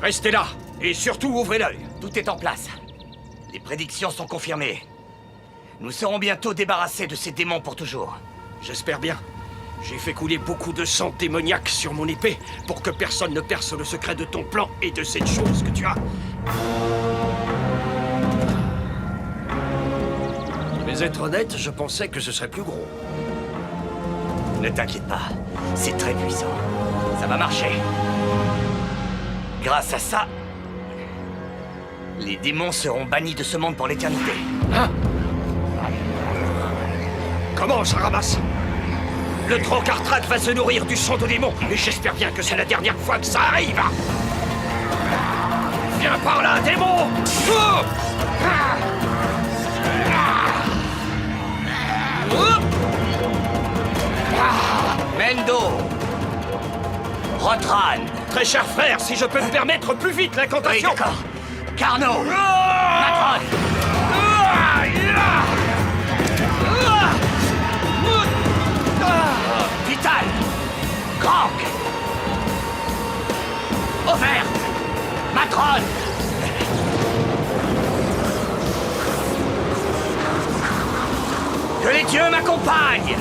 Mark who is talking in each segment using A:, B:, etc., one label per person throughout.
A: Restez là, et surtout ouvrez l'œil.
B: Tout est en place. Les prédictions sont confirmées. Nous serons bientôt débarrassés de ces démons pour toujours.
A: J'espère bien. J'ai fait couler beaucoup de sang démoniaque sur mon épée pour que personne ne perce le secret de ton plan et de cette chose que tu as. Mais être honnête, je pensais que ce serait plus gros.
B: Ne t'inquiète pas, c'est très puissant. Ça va marcher. Grâce à ça, les démons seront bannis de ce monde pour l'éternité.
A: Hein? Comment ça ramasse? Le Trocartrak va se nourrir du sang de démons, et j'espère bien que c'est la dernière fois que ça arrive. Viens par là, démon! Oh!
B: Mendo! Rotran!
A: Très cher frère, si je peux me permettre, plus vite
B: Oui,
A: l'incantation!
B: d'accord. Carnot! Matron! Vital! Grank! Auvert! Matron! Que les dieux m'accompagnent!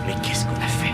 B: Mais qu'est-ce qu'on a fait?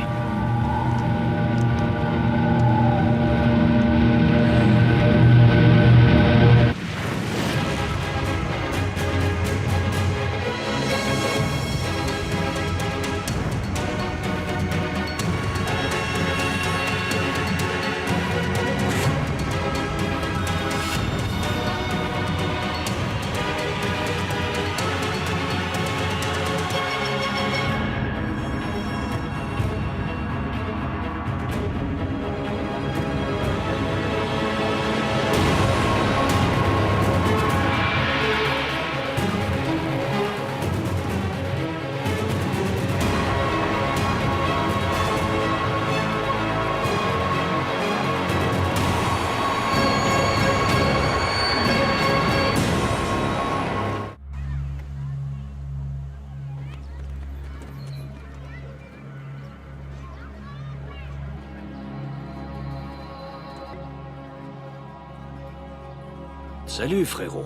A: Salut, frérot.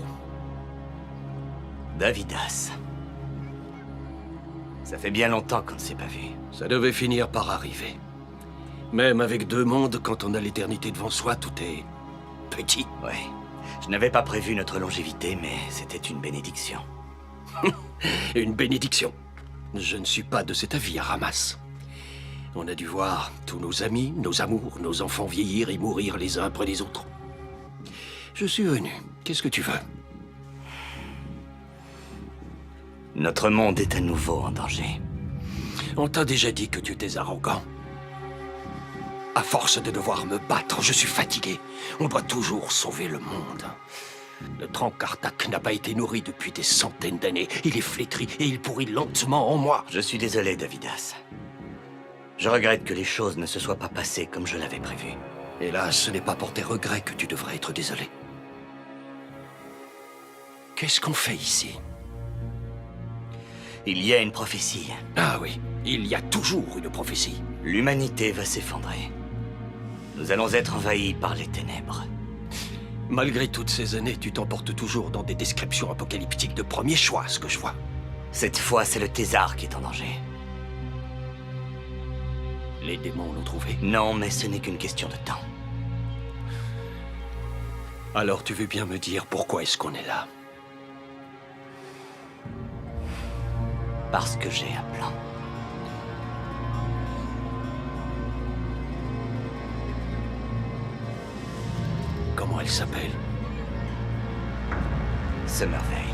B: Davidas. Ça fait bien longtemps qu'on ne s'est pas vu.
A: Ça devait finir par arriver. Même avec deux mondes, quand on a l'éternité devant soi, tout est petit.
B: Ouais. Je n'avais pas prévu notre longévité, mais c'était une bénédiction.
A: Une bénédiction. Je ne suis pas de cet avis, Aramas. On a dû voir tous nos amis, nos amours, nos enfants vieillir et mourir les uns après les autres. Je suis venu. Qu'est-ce que tu veux?
B: Notre monde est à nouveau en danger.
A: On t'a déjà dit que tu étais arrogant. À force de devoir me battre, je suis fatigué. On doit toujours sauver le monde. Le Trancartak n'a pas été nourri depuis des centaines d'années. Il est flétri et il pourrit lentement en moi.
B: Je suis désolé, Davidas. Je regrette que les choses ne se soient pas passées comme je l'avais prévu.
A: Hélas, ce n'est pas pour tes regrets que tu devrais être désolé. Qu'est-ce qu'on fait ici?
B: Il y a une prophétie.
A: Ah oui, il y a toujours une prophétie.
B: L'humanité va s'effondrer. Nous allons être envahis par les ténèbres.
A: Malgré toutes ces années, tu t'emportes toujours dans des descriptions apocalyptiques de premier choix, ce que je vois.
B: Cette fois, c'est le Thésar qui est en danger.
A: Les démons l'ont trouvé.
B: Non, mais ce n'est qu'une question de temps.
A: Alors tu veux bien me dire pourquoi est-ce qu'on est là?
B: Parce que j'ai un plan.
A: Comment elle s'appelle?
B: Summervale.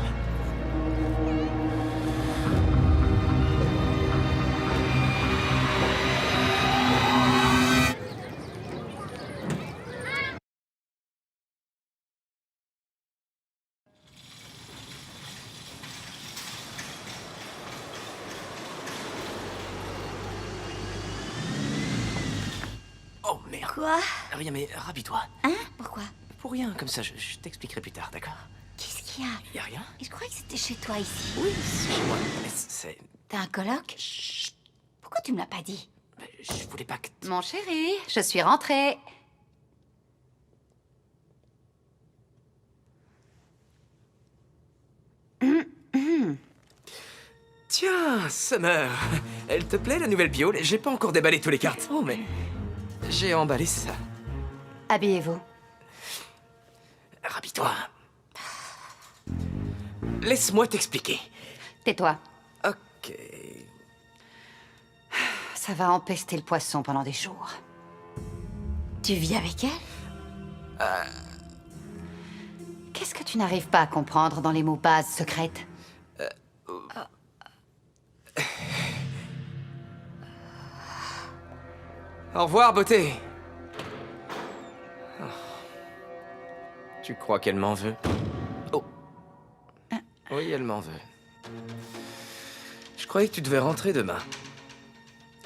C: Oh merde.
D: Quoi?
C: Rien, mais rapide-toi.
D: Hein? Pourquoi?
C: pour rien, comme ça, je t'expliquerai plus tard, d'accord?
D: Qu'est-ce qu'il y a?
C: Y a rien?
D: Je croyais que c'était chez toi ici.
C: Oui, c'est chez moi, mais c'est...
D: T'as un coloc?
C: Chut,
D: Pourquoi tu me l'as pas dit?
C: je voulais pas que...
D: Mon chéri, je suis rentrée.
C: Tiens, Summer, elle te plaît la nouvelle piole? J'ai pas encore déballé tous les cartons, mais j'ai emballé ça.
D: Habillez-vous.
C: Rhabille-toi. Laisse-moi t'expliquer.
D: Tais-toi.
C: Ok.
D: Ça va empester le poisson pendant des jours. Tu vis avec elle? Qu'est-ce que tu n'arrives pas à comprendre dans les mots bases secrètes?
C: Au revoir, beauté. Oh. Tu crois qu'elle m'en veut? Oh. Oui, elle m'en veut. Je croyais que tu devais rentrer demain.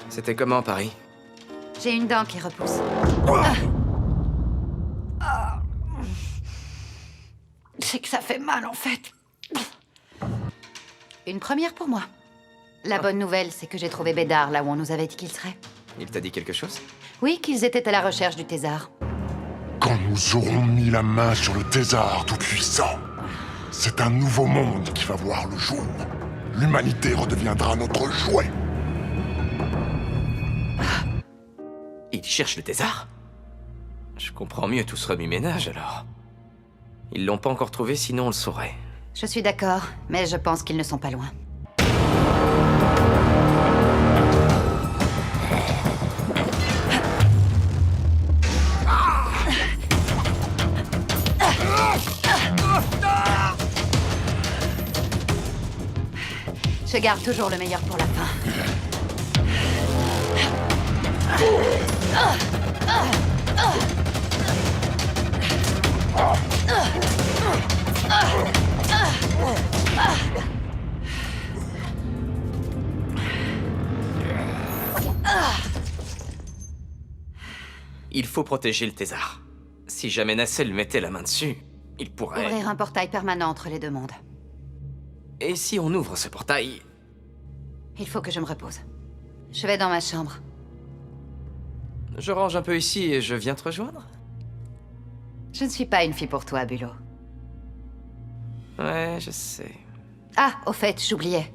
C: C'était comment, Paris?
D: J'ai une dent qui repousse. C'est que ça fait mal, en fait. Une première pour moi. La bonne nouvelle, c'est que j'ai trouvé Bédard là où on nous avait dit qu'il serait.
C: Il t'a dit quelque chose?
D: Oui, qu'ils étaient à la recherche du thésard.
E: Quand nous aurons mis la main sur le thésard tout-puissant, c'est un nouveau monde qui va voir le jour. L'humanité redeviendra notre jouet.
C: Il cherche le thésard? Je comprends mieux tout ce remue-ménage, alors. Ils l'ont pas encore trouvé, sinon on le saurait.
D: Je suis d'accord, mais je pense qu'ils ne sont pas loin. Je garde toujours le meilleur pour la fin.
C: Il faut protéger le thésard. Si jamais Nacelle mettait la main dessus, il pourrait...
D: Ouvrir un portail permanent entre les deux mondes.
C: Et si on ouvre ce portail...
D: Il faut que je me repose. Je vais dans ma chambre.
C: Je range un peu ici et je viens te rejoindre?
D: Je ne suis pas une fille pour toi, Bulot.
C: Ouais, je sais.
D: Ah, au fait, j'oubliais.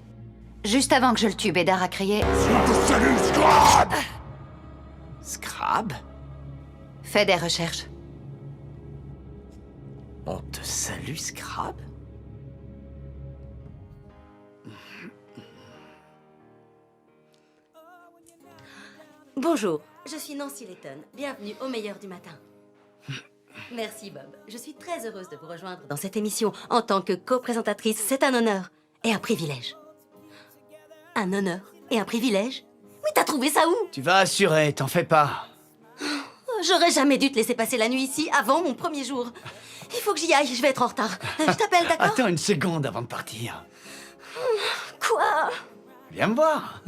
D: Juste avant que je le tue, Bédard a crié...
E: Salut, Scrab!
C: Scrab?
D: Fais des recherches.
C: On te salue, Scrab?
F: Bonjour, je suis Nancy Layton. Bienvenue au meilleur du matin. Merci Bob. Je suis très heureuse de vous rejoindre dans cette émission en tant que co-présentatrice. C'est un honneur et un privilège. Un honneur et un privilège? Mais t'as trouvé ça où?
G: Tu vas assurer, t'en fais pas.
F: J'aurais jamais dû te laisser passer la nuit ici avant mon premier jour. Il faut que j'y aille, je vais être en retard. Je t'appelle, d'accord?
G: Attends une seconde avant de partir.
F: Quoi?
G: Viens me voir.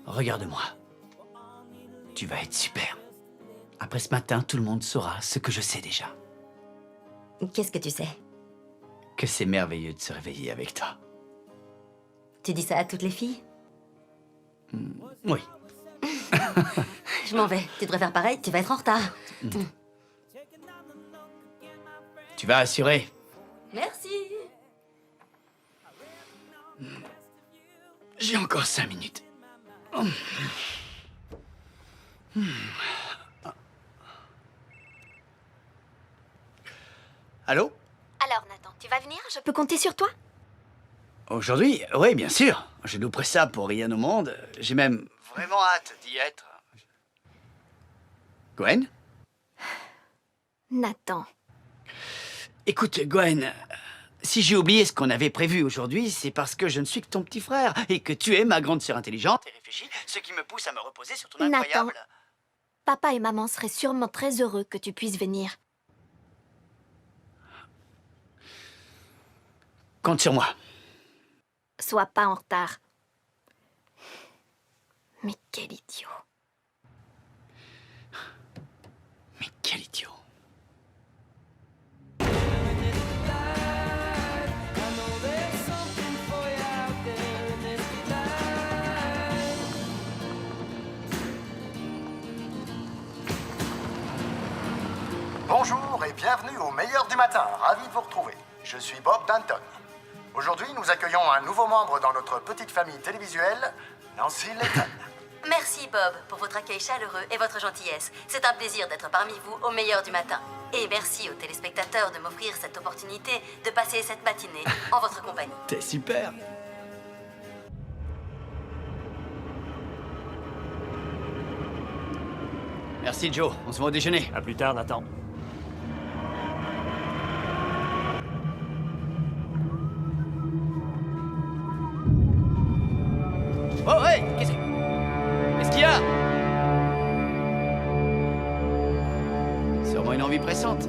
G: Regarde-moi. Tu vas être super. Après ce matin, tout le monde saura ce que je sais déjà.
F: Qu'est-ce que tu sais?
G: Que c'est merveilleux de se réveiller avec toi.
F: Tu dis ça à toutes les filles?
G: Oui.
F: Je m'en vais. Tu devrais faire pareil, tu vas être en retard.
G: Tu vas assurer.
F: Merci.
G: J'ai encore 5 minutes. Allô?
H: Alors Nathan, tu vas venir? Je peux compter sur toi?
G: Aujourd'hui? Oui, bien sûr. Je louperai ça pour rien au monde. J'ai même vraiment hâte d'y être. Gwen?
H: Nathan.
G: Écoute, Gwen, si j'ai oublié ce qu'on avait prévu aujourd'hui, c'est parce que je ne suis que ton petit frère et que tu es ma grande sœur intelligente et réfléchie, ce qui me pousse à me reposer sur ton
H: Nathan.
G: incroyable...
H: Papa et maman seraient sûrement très heureux que tu puisses venir.
G: Compte sur moi.
H: Sois pas en retard. Mais quel idiot.
I: Bonjour et bienvenue au meilleur du matin. Ravi de vous retrouver. Je suis Bob Danton. Aujourd'hui, nous accueillons un nouveau membre dans notre petite famille télévisuelle, Nancy Layton.
F: Merci Bob pour votre accueil chaleureux et votre gentillesse. C'est un plaisir d'être parmi vous au meilleur du matin. Et merci aux téléspectateurs de m'offrir cette opportunité de passer cette matinée en votre compagnie.
G: T'es super. Merci Joe, on se voit au déjeuner.
B: À plus tard, Nathan.
G: Oh ouais, qu'est-ce qu'il y a? Sûrement une envie pressante.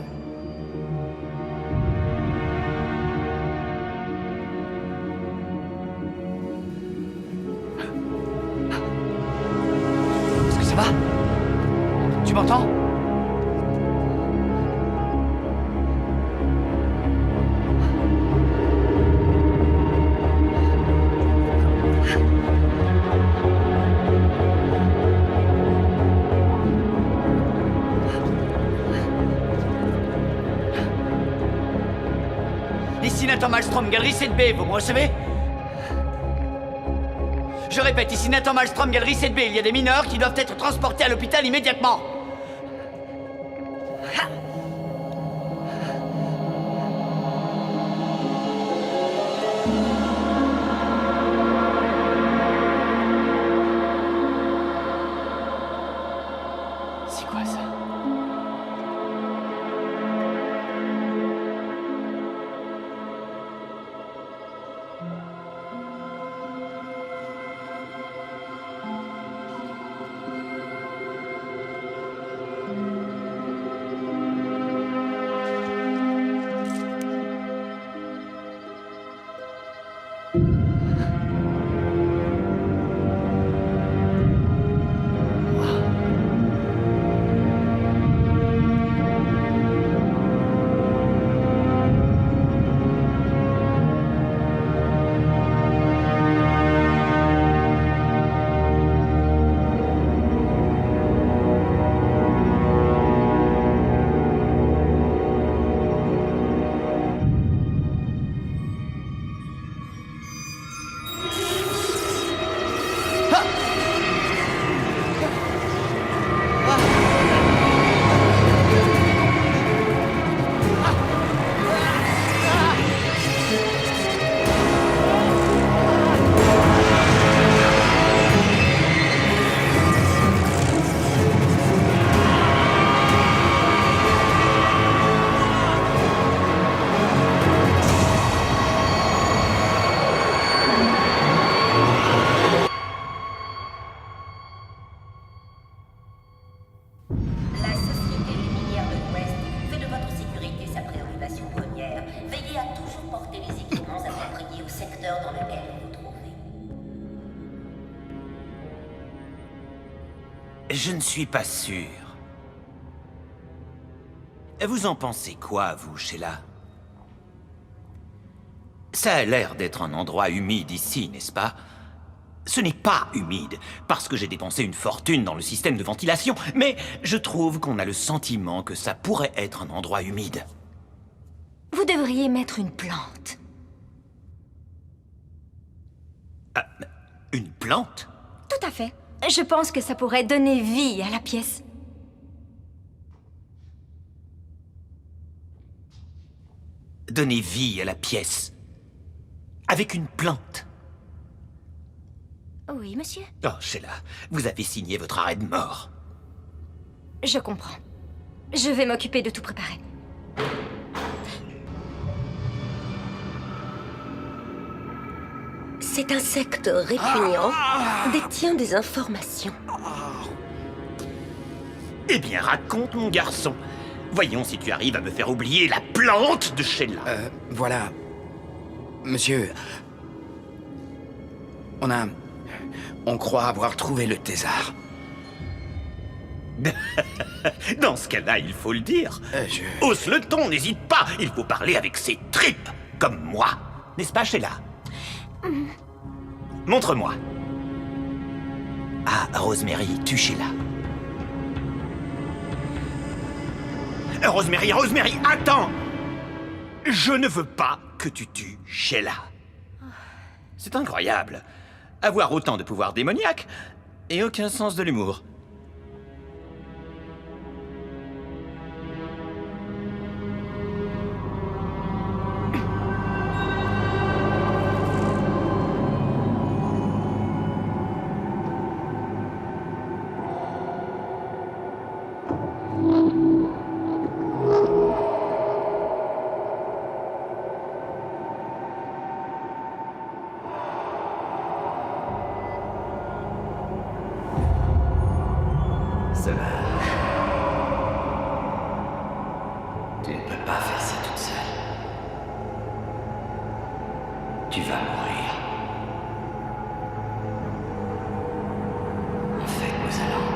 G: Est-ce que ça va? Tu m'entends? Ici Nathan Malmstrom, galerie 7B, vous me recevez? Je répète, ici Nathan Malmstrom, galerie 7B, il y a des mineurs qui doivent être transportés à l'hôpital immédiatement. C'est quoi ça?
J: La Société des minières de l'Ouest fait de votre sécurité sa préoccupation première. Veillez à toujours porter les équipements appropriés au secteur dans lequel vous vous trouvez.
B: Je ne suis pas sûr. Vous en pensez quoi, vous, Sheila? Ça a l'air d'être un endroit humide ici, n'est-ce pas? Ce n'est pas humide, parce que j'ai dépensé une fortune dans le système de ventilation, mais je trouve qu'on a le sentiment que ça pourrait être un endroit humide.
H: Vous devriez mettre une plante.
B: Une plante?
H: Tout à fait. Je pense que ça pourrait donner vie à la pièce.
B: Donner vie à la pièce. Avec une plante.
H: Oui, monsieur.
B: Oh, Sheila, vous avez signé votre arrêt de mort.
H: Je comprends. Je vais m'occuper de tout préparer.
F: Cet insecte répugnant détient des informations.
B: Eh bien, raconte, mon garçon. Voyons si tu arrives à me faire oublier la plante de Sheila.
K: Voilà. Monsieur... On croit avoir trouvé le thésard.
B: Dans ce cas-là, il faut le dire. Hausse le ton, n'hésite pas. Il faut parler avec ses tripes, comme moi. N'est-ce pas, Sheila? Montre-moi. Ah, Rosemary, tue Sheila. Rosemary, Rosemary, attends! Je ne veux pas que tu tues Sheila. C'est incroyable. Avoir autant de pouvoir démoniaque et aucun sens de l'humour.
C: Ça va. Tu ne peux pas faire ça toute seule. Tu vas mourir. En fait, nous allons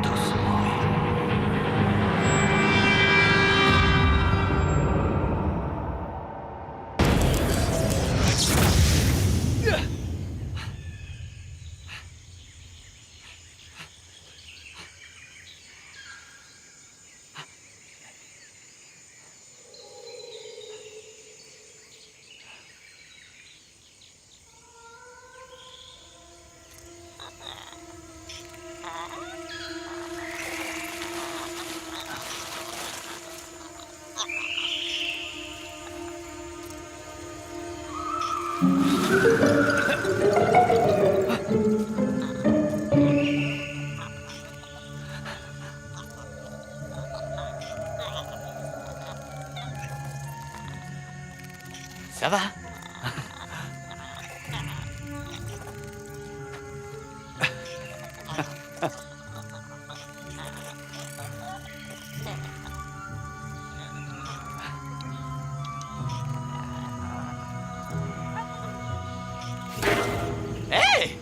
C: tous mourir.
G: Ça va? Hey!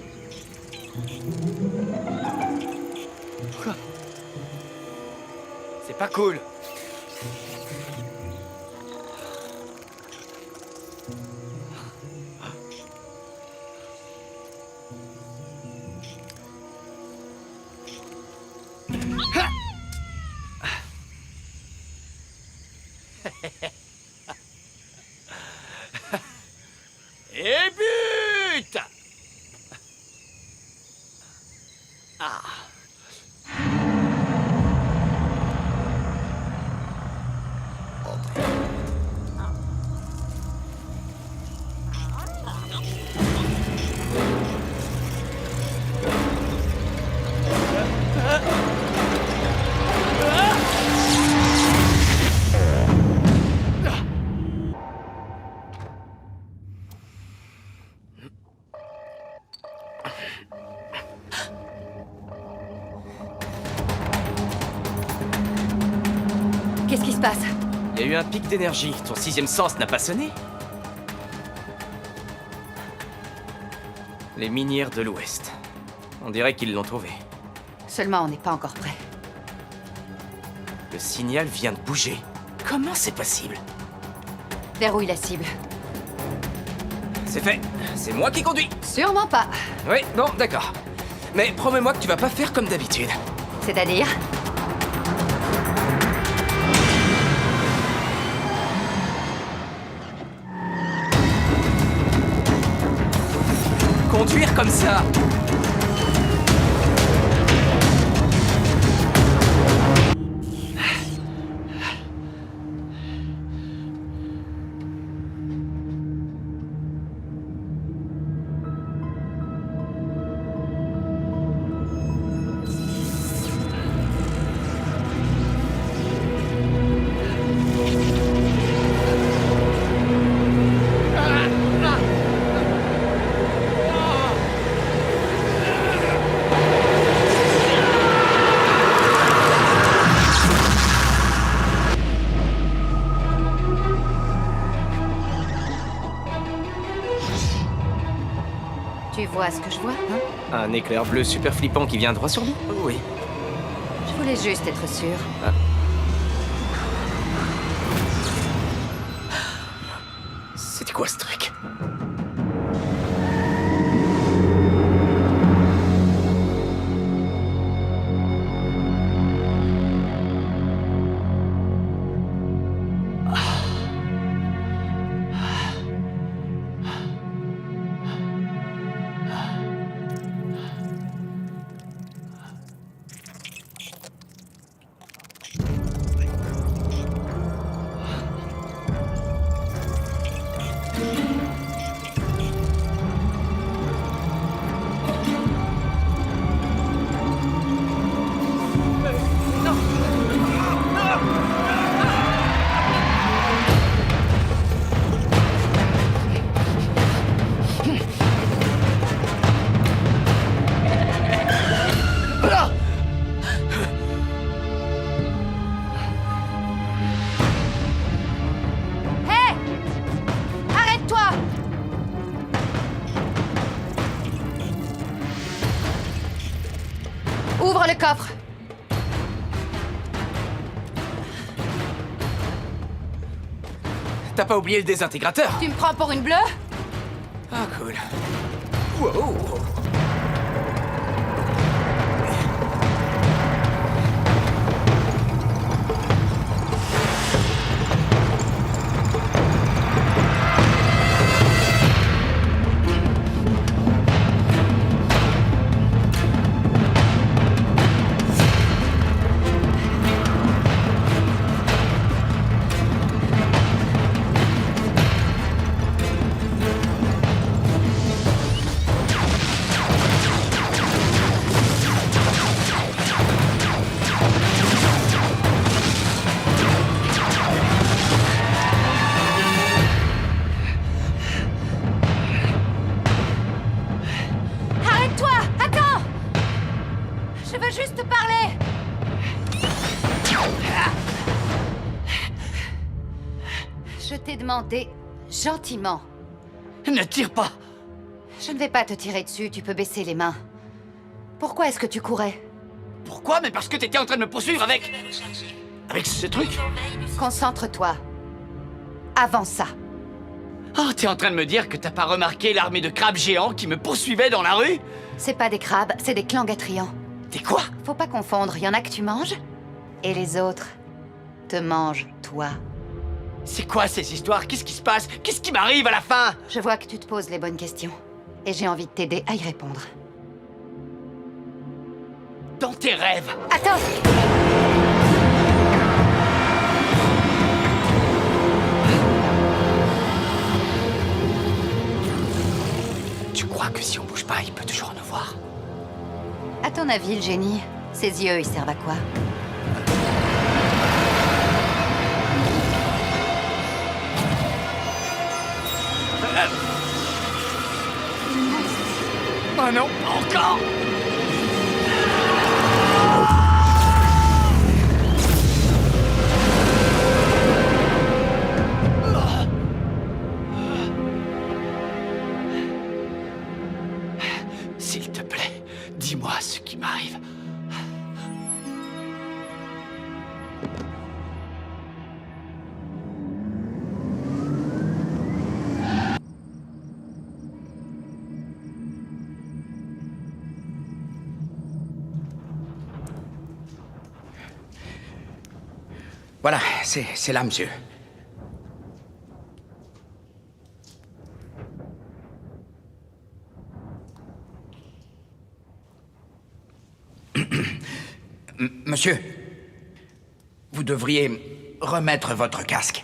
G: C'est pas cool. Et but! Ah.
D: Qu'est-ce qui se passe?
C: Il y a eu un pic d'énergie. Ton sixième sens n'a pas sonné? Les minières de l'Ouest. On dirait qu'ils l'ont trouvé.
D: Seulement, on n'est pas encore prêt.
C: Le signal vient de bouger. Comment c'est possible?
D: Verrouille la cible.
C: C'est fait. C'est moi qui conduis.
D: Sûrement pas.
C: Oui, bon, d'accord. Mais promets-moi que tu vas pas faire comme d'habitude.
D: C'est-à-dire?
C: Conduire comme ça.
D: Tu vois ce que je vois, hein?
C: Un éclair bleu super flippant qui vient droit sur nous? Oui.
D: Je voulais juste être sûre.
C: C'était quoi ce truc?
D: coffre.
C: T'as pas oublié le désintégrateur?
D: Tu me prends pour une bleue?
C: Ah, cool. Wow.
D: Arrête-toi! Attends! Je veux juste te parler! Je t'ai demandé gentiment.
G: Ne tire pas!
D: Je ne vais pas te tirer dessus, tu peux baisser les mains. Pourquoi est-ce que tu courais?
G: Pourquoi? Mais parce que t'étais en train de me poursuivre avec... Avec ce truc?
D: Concentre-toi. Avant ça.
G: Oh, t'es en train de me dire que t'as pas remarqué l'armée de crabes géants qui me poursuivaient dans la rue?
D: C'est pas des crabes, c'est des clangatrians.
G: Des quoi?
D: Faut pas confondre, y en a que tu manges, et les autres te mangent, toi.
G: C'est quoi ces histoires? Qu'est-ce qui se passe? Qu'est-ce qui m'arrive à la fin?
D: Je vois que tu te poses les bonnes questions. Et j'ai envie de t'aider à y répondre.
G: Dans tes rêves!
D: Attends!
G: Tu crois que si on bouge pas, il peut toujours nous voir?
D: À ton avis, le génie, ses yeux, ils servent à quoi?
G: Oh non, pas encore! S'il te plaît, dis-moi ce qui m'arrive.
K: Voilà, c'est là, monsieur. Monsieur, vous devriez remettre votre casque.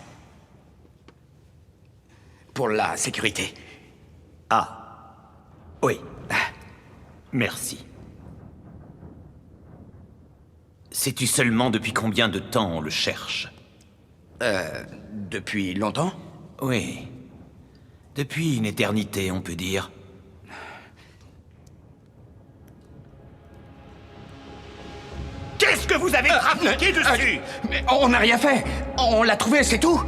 K: Pour la sécurité.
B: Ah. Oui. Merci. Sais-tu seulement depuis combien de temps on le cherche?
K: Depuis longtemps?
B: Oui. Depuis une éternité, on peut dire. Qu'est-ce que vous avez trafiqué dessus?
K: Mais on n'a rien fait. On l'a trouvé, c'est tout.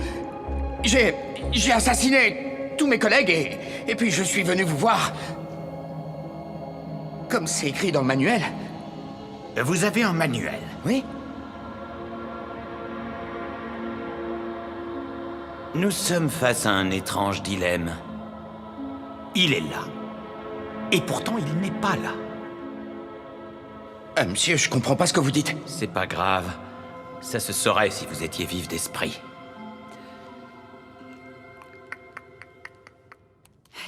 K: J'ai assassiné tous mes collègues et puis je suis venu vous voir. Comme c'est écrit dans le manuel.
B: Vous avez un manuel?
K: Oui.
B: Nous sommes face à un étrange dilemme. Il est là. Et pourtant, il n'est pas là.
K: Monsieur, je comprends pas ce que vous dites.
B: C'est pas grave. Ça se saurait si vous étiez vif d'esprit.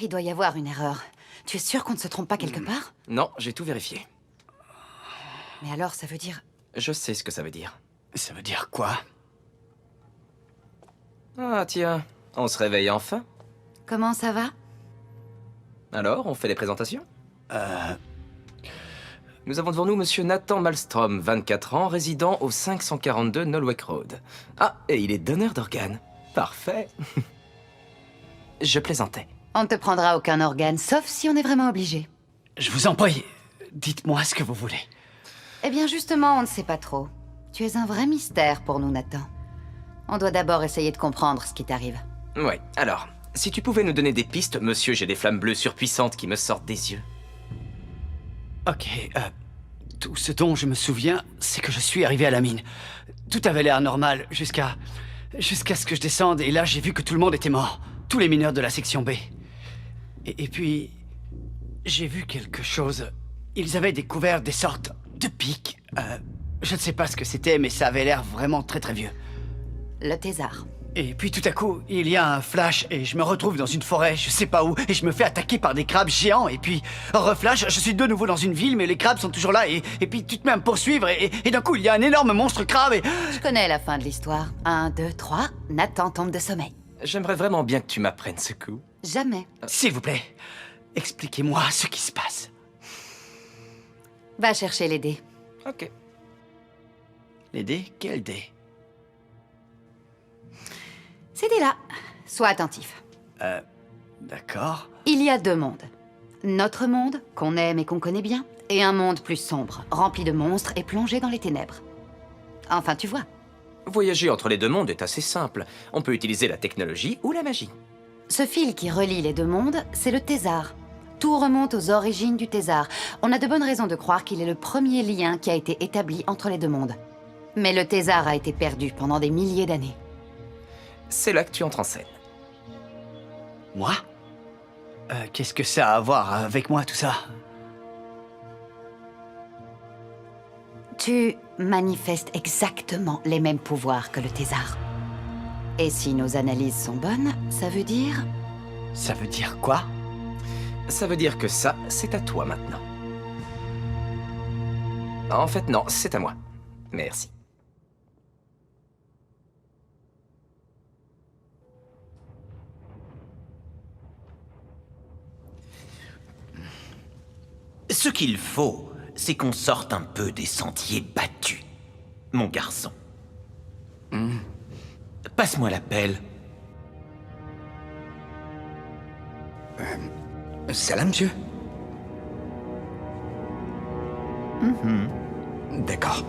D: Il doit y avoir une erreur. Tu es sûr qu'on ne se trompe pas quelque part?
C: Non, j'ai tout vérifié.
D: Mais alors, ça veut dire...
C: Je sais ce que ça veut dire.
G: Ça veut dire quoi?
C: Ah tiens, on se réveille enfin.
D: Comment ça va?
C: Alors, on fait les présentations? Nous avons devant nous Monsieur Nathan Malmstrom, 24 ans, résident au 542 Nolweck Road. Ah, et il est donneur d'organes. Parfait. Je plaisantais.
D: On ne te prendra aucun organe, sauf si on est vraiment obligé.
G: Je vous en prie, dites-moi ce que vous voulez.
D: Eh bien justement, on ne sait pas trop. Tu es un vrai mystère pour nous, Nathan. On doit d'abord essayer de comprendre ce qui t'arrive.
C: Ouais, alors, si tu pouvais nous donner des pistes, monsieur, j'ai des flammes bleues surpuissantes qui me sortent des yeux.
G: Ok, Tout ce dont je me souviens, c'est que je suis arrivé à la mine. Tout avait l'air normal jusqu'à ce que je descende, et là j'ai vu que tout le monde était mort. Tous les mineurs de la section B. Et puis... j'ai vu quelque chose. Ils avaient découvert des sortes de pics. Je ne sais pas ce que c'était, mais ça avait l'air vraiment très très vieux.
D: Le thésard.
G: Et puis tout à coup, il y a un flash et je me retrouve dans une forêt, je sais pas où, et je me fais attaquer par des crabes géants. Et puis, reflash, je suis de nouveau dans une ville, mais les crabes sont toujours là. Et puis tu te mets à me poursuivre et d'un coup, il y a un énorme monstre crabe et...
D: Je connais la fin de l'histoire. 1, 2, 3, Nathan tombe de sommeil.
C: J'aimerais vraiment bien que tu m'apprennes ce coup.
D: Jamais.
G: S'il vous plaît, expliquez-moi ce qui se passe.
D: Va chercher les dés.
C: Ok.
G: Les dés? Quels dés?
D: Ces dés-là. Sois attentif.
G: D'accord.
D: Il y a 2 mondes. Notre monde, qu'on aime et qu'on connaît bien, et un monde plus sombre, rempli de monstres et plongé dans les ténèbres. Enfin, tu vois.
C: Voyager entre les 2 mondes est assez simple. On peut utiliser la technologie ou la magie.
D: Ce fil qui relie les 2 mondes, c'est le thésard. Tout remonte aux origines du thésard. On a de bonnes raisons de croire qu'il est le premier lien qui a été établi entre les 2 mondes. Mais le thésard a été perdu pendant des milliers d'années.
C: C'est là que tu entres en scène.
G: Moi? Qu'est-ce que ça a à voir avec moi, tout ça?
D: Tu manifestes exactement les mêmes pouvoirs que le thésard. Et si nos analyses sont bonnes, ça veut dire...
G: Ça veut dire quoi?
C: Ça veut dire que ça, c'est à toi maintenant. En fait, non, c'est à moi. Merci.
B: Ce qu'il faut, c'est qu'on sorte un peu des sentiers battus, mon garçon. Passe-moi la pelle.
K: C'est là, monsieur? D'accord.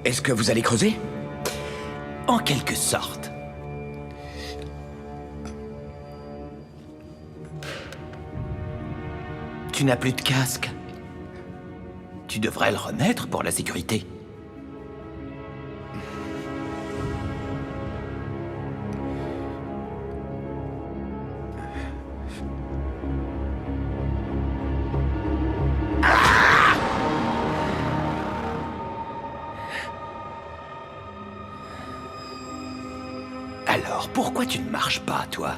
K: Est-ce que vous allez creuser?
B: En quelque sorte. Tu n'as plus de casque. Tu devrais le remettre pour la sécurité. Alors, pourquoi tu ne marches pas, toi?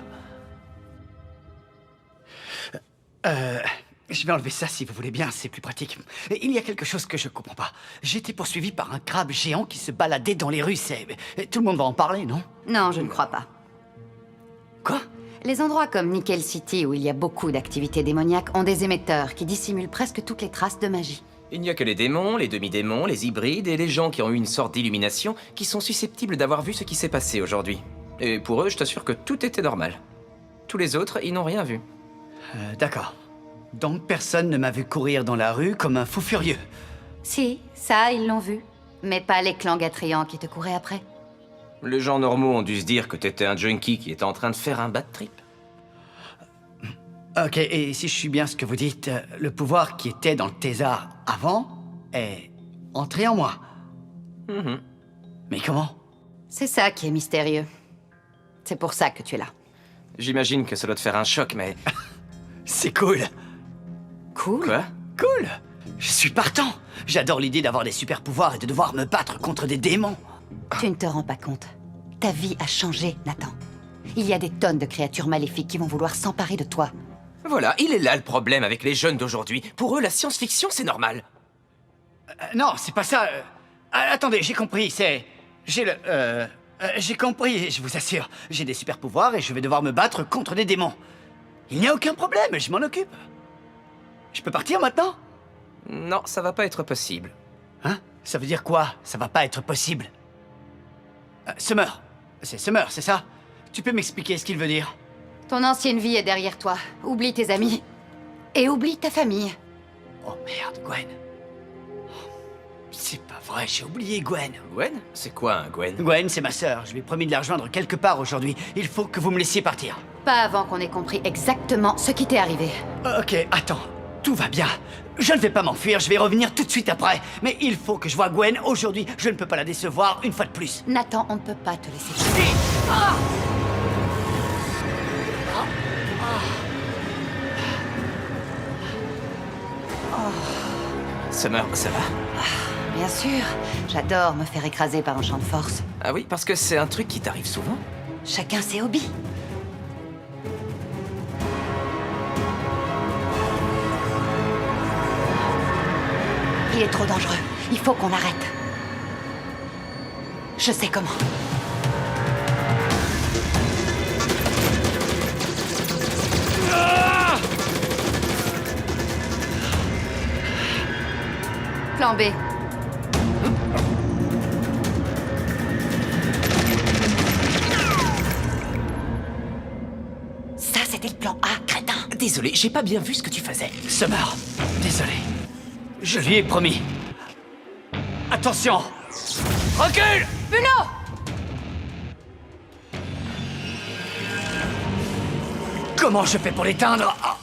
G: Je vais enlever ça si vous voulez bien, c'est plus pratique. Il y a quelque chose que je comprends pas. J'ai été poursuivi par un crabe géant qui se baladait dans les rues, tout le monde va en parler, non?
D: Non, je ne crois pas.
G: Quoi?
D: Les endroits comme Nickel City, où il y a beaucoup d'activités démoniaques, ont des émetteurs qui dissimulent presque toutes les traces de magie.
C: Il n'y a que les démons, les demi-démons, les hybrides et les gens qui ont eu une sorte d'illumination qui sont susceptibles d'avoir vu ce qui s'est passé aujourd'hui. Et pour eux, je t'assure que tout était normal. Tous les autres, ils n'ont rien vu.
G: D'accord. Donc personne ne m'a vu courir dans la rue comme un fou furieux.
D: Si, ça, ils l'ont vu. Mais pas les clans gatrians qui te couraient après.
C: Les gens normaux ont dû se dire que t'étais un junkie qui était en train de faire un bad trip.
G: Ok, et si je suis bien ce que vous dites, le pouvoir qui était dans le thésard avant est entré en moi. Mais comment?
D: C'est ça qui est mystérieux. C'est pour ça que tu es là.
C: J'imagine que ça doit te faire un choc, mais...
G: C'est cool.
D: Cool.
C: Quoi?
G: Cool. Je suis partant. J'adore l'idée d'avoir des super pouvoirs et de devoir me battre contre des démons.
D: Tu ne te rends pas compte. Ta vie a changé, Nathan. Il y a des tonnes de créatures maléfiques qui vont vouloir s'emparer de toi.
C: Voilà, il est là le problème avec les jeunes d'aujourd'hui. Pour eux, la science-fiction, c'est normal.
G: Non, c'est pas ça. Attendez, j'ai compris, j'ai compris, je vous assure. J'ai des super pouvoirs et je vais devoir me battre contre des démons. Il n'y a aucun problème, je m'en occupe. Je peux partir maintenant?
C: Non, ça va pas être possible.
G: Hein? Ça veut dire quoi, ça va pas être possible? Summer. C'est Summer, c'est ça? Tu peux m'expliquer ce qu'il veut dire?
D: Ton ancienne vie est derrière toi. Oublie tes amis. Et oublie ta famille.
G: Oh merde, Gwen. C'est pas vrai, j'ai oublié Gwen.
C: Gwen? C'est quoi un Gwen?
G: Gwen, c'est ma sœur. Je lui ai promis de la rejoindre quelque part aujourd'hui. Il faut que vous me laissiez partir.
D: Pas avant qu'on ait compris exactement ce qui t'est arrivé.
G: Ok, attends. Tout va bien. Je ne vais pas m'enfuir, je vais revenir tout de suite après. Mais il faut que je voie Gwen aujourd'hui. Je ne peux pas la décevoir une fois de plus.
D: Nathan, on ne peut pas te laisser.
C: Summer, ça va?
D: Bien sûr, j'adore me faire écraser par un champ de force.
C: Ah oui, parce que c'est un truc qui t'arrive souvent?
D: Chacun ses hobbies. Il est trop dangereux. Il faut qu'on l'arrête. Je sais comment. Plan B. Ça, c'était le plan A, crétin.
C: Désolé, j'ai pas bien vu ce que tu faisais.
G: Summer, désolé. Je lui ai promis. Attention! Recule!
D: Bruno!
G: Comment je fais pour l'éteindre? Ah.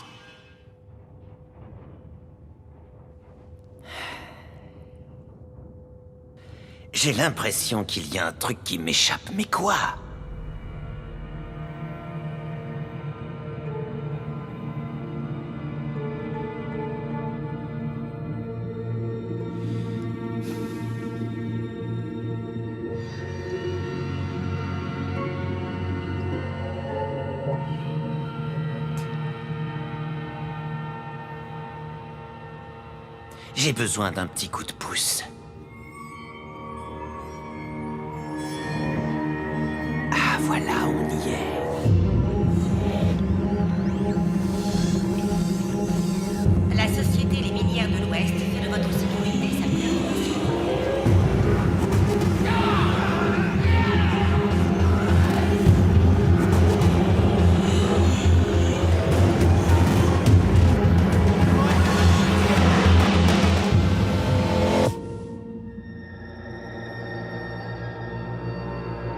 B: J'ai l'impression qu'il y a un truc qui m'échappe. Mais quoi? J'ai besoin d'un petit coup de pouce. Ah, voilà, on y est.
J: La société Les Minières de l'Ouest fait de votre sécurité sa préoccupation.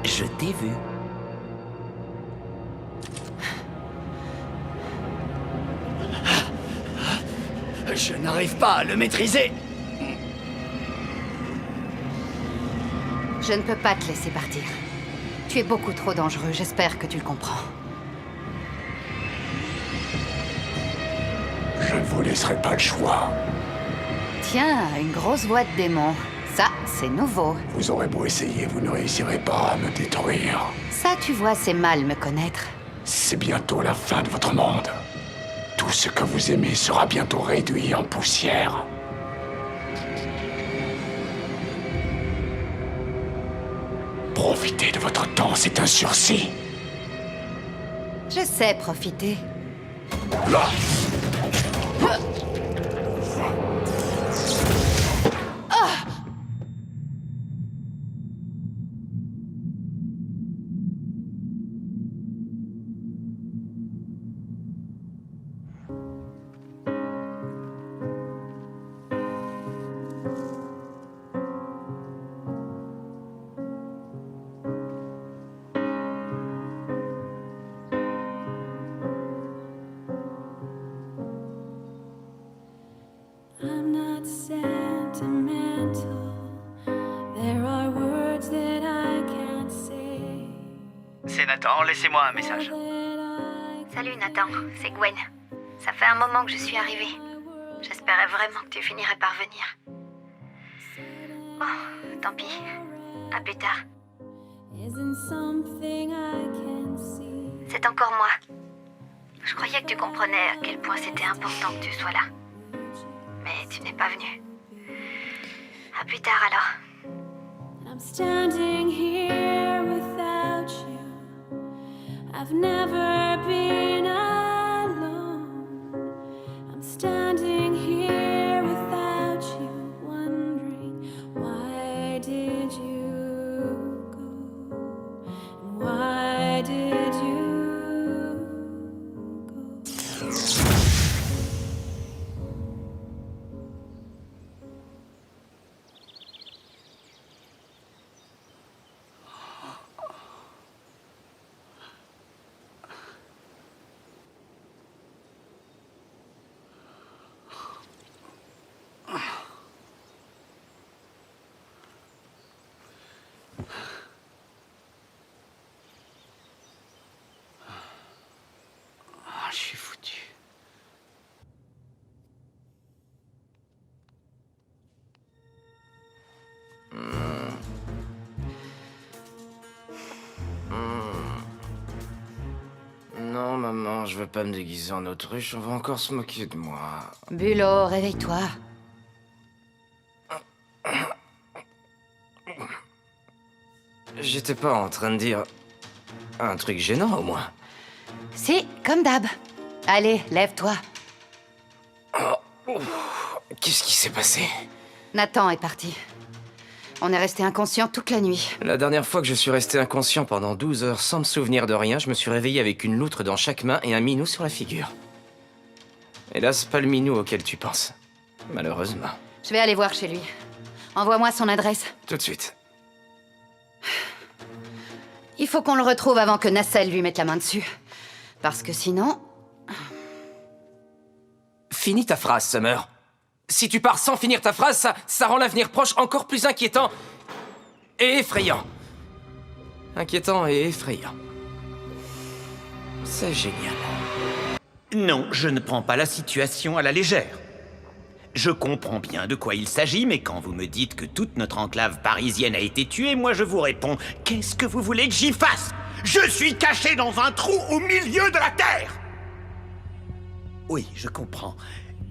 B: Je t'ai vu.
G: Je n'arrive pas à le maîtriser.
D: Je ne peux pas te laisser partir. Tu es beaucoup trop dangereux, j'espère que tu le comprends.
E: Je ne vous laisserai pas le choix.
D: Tiens, une grosse voix de démon. Ça, c'est nouveau.
E: Vous aurez beau essayer, vous ne réussirez pas à me détruire.
D: Ça, tu vois, c'est mal me connaître.
E: C'est bientôt la fin de votre monde. Tout ce que vous aimez sera bientôt réduit en poussière. Profitez de votre temps, c'est un sursis.
D: Je sais profiter.
E: Là.
L: I'm not sentimental. There are words that I can't say.
G: C'est Nathan, laissez-moi un message.
H: Salut Nathan, c'est Gwen. Ça fait un moment que je suis arrivée. J'espérais vraiment que tu finirais par venir. Oh, tant pis. À plus tard. C'est encore moi. Je croyais que tu comprenais à quel point c'était important que tu sois là. Mais tu n'es pas venu. À plus tard alors.
L: I'm standing here without you. I've never been alone. I'm standing here without you, wondering why did you go? And why did you go?
C: je veux pas me déguiser en autruche, on va encore se moquer de moi.
D: Bulot, réveille-toi.
C: J'étais pas en train de dire un truc gênant, au moins.
D: Si, comme d'hab. Allez, lève-toi.
C: Qu'est-ce qui s'est passé?
D: Nathan est parti. On est resté inconscient toute la nuit.
C: La dernière fois que je suis resté inconscient pendant 12 heures sans me souvenir de rien, je me suis réveillé avec une loutre dans chaque main et un minou sur la figure. Hélas, pas le minou auquel tu penses. Malheureusement.
D: Je vais aller voir chez lui. Envoie-moi son adresse.
C: Tout de suite.
D: Il faut qu'on le retrouve avant que Nacelle lui mette la main dessus. Parce que sinon...
C: Finis ta phrase, Summer. Si tu pars sans finir ta phrase, ça rend l'avenir proche encore plus inquiétant et effrayant. Inquiétant et effrayant. C'est génial.
B: Non, je ne prends pas la situation à la légère. Je comprends bien de quoi il s'agit, mais quand vous me dites que toute notre enclave parisienne a été tuée, moi je vous réponds, qu'est-ce que vous voulez que j'y fasse? Je suis caché dans un trou au milieu de la Terre! Oui, je comprends.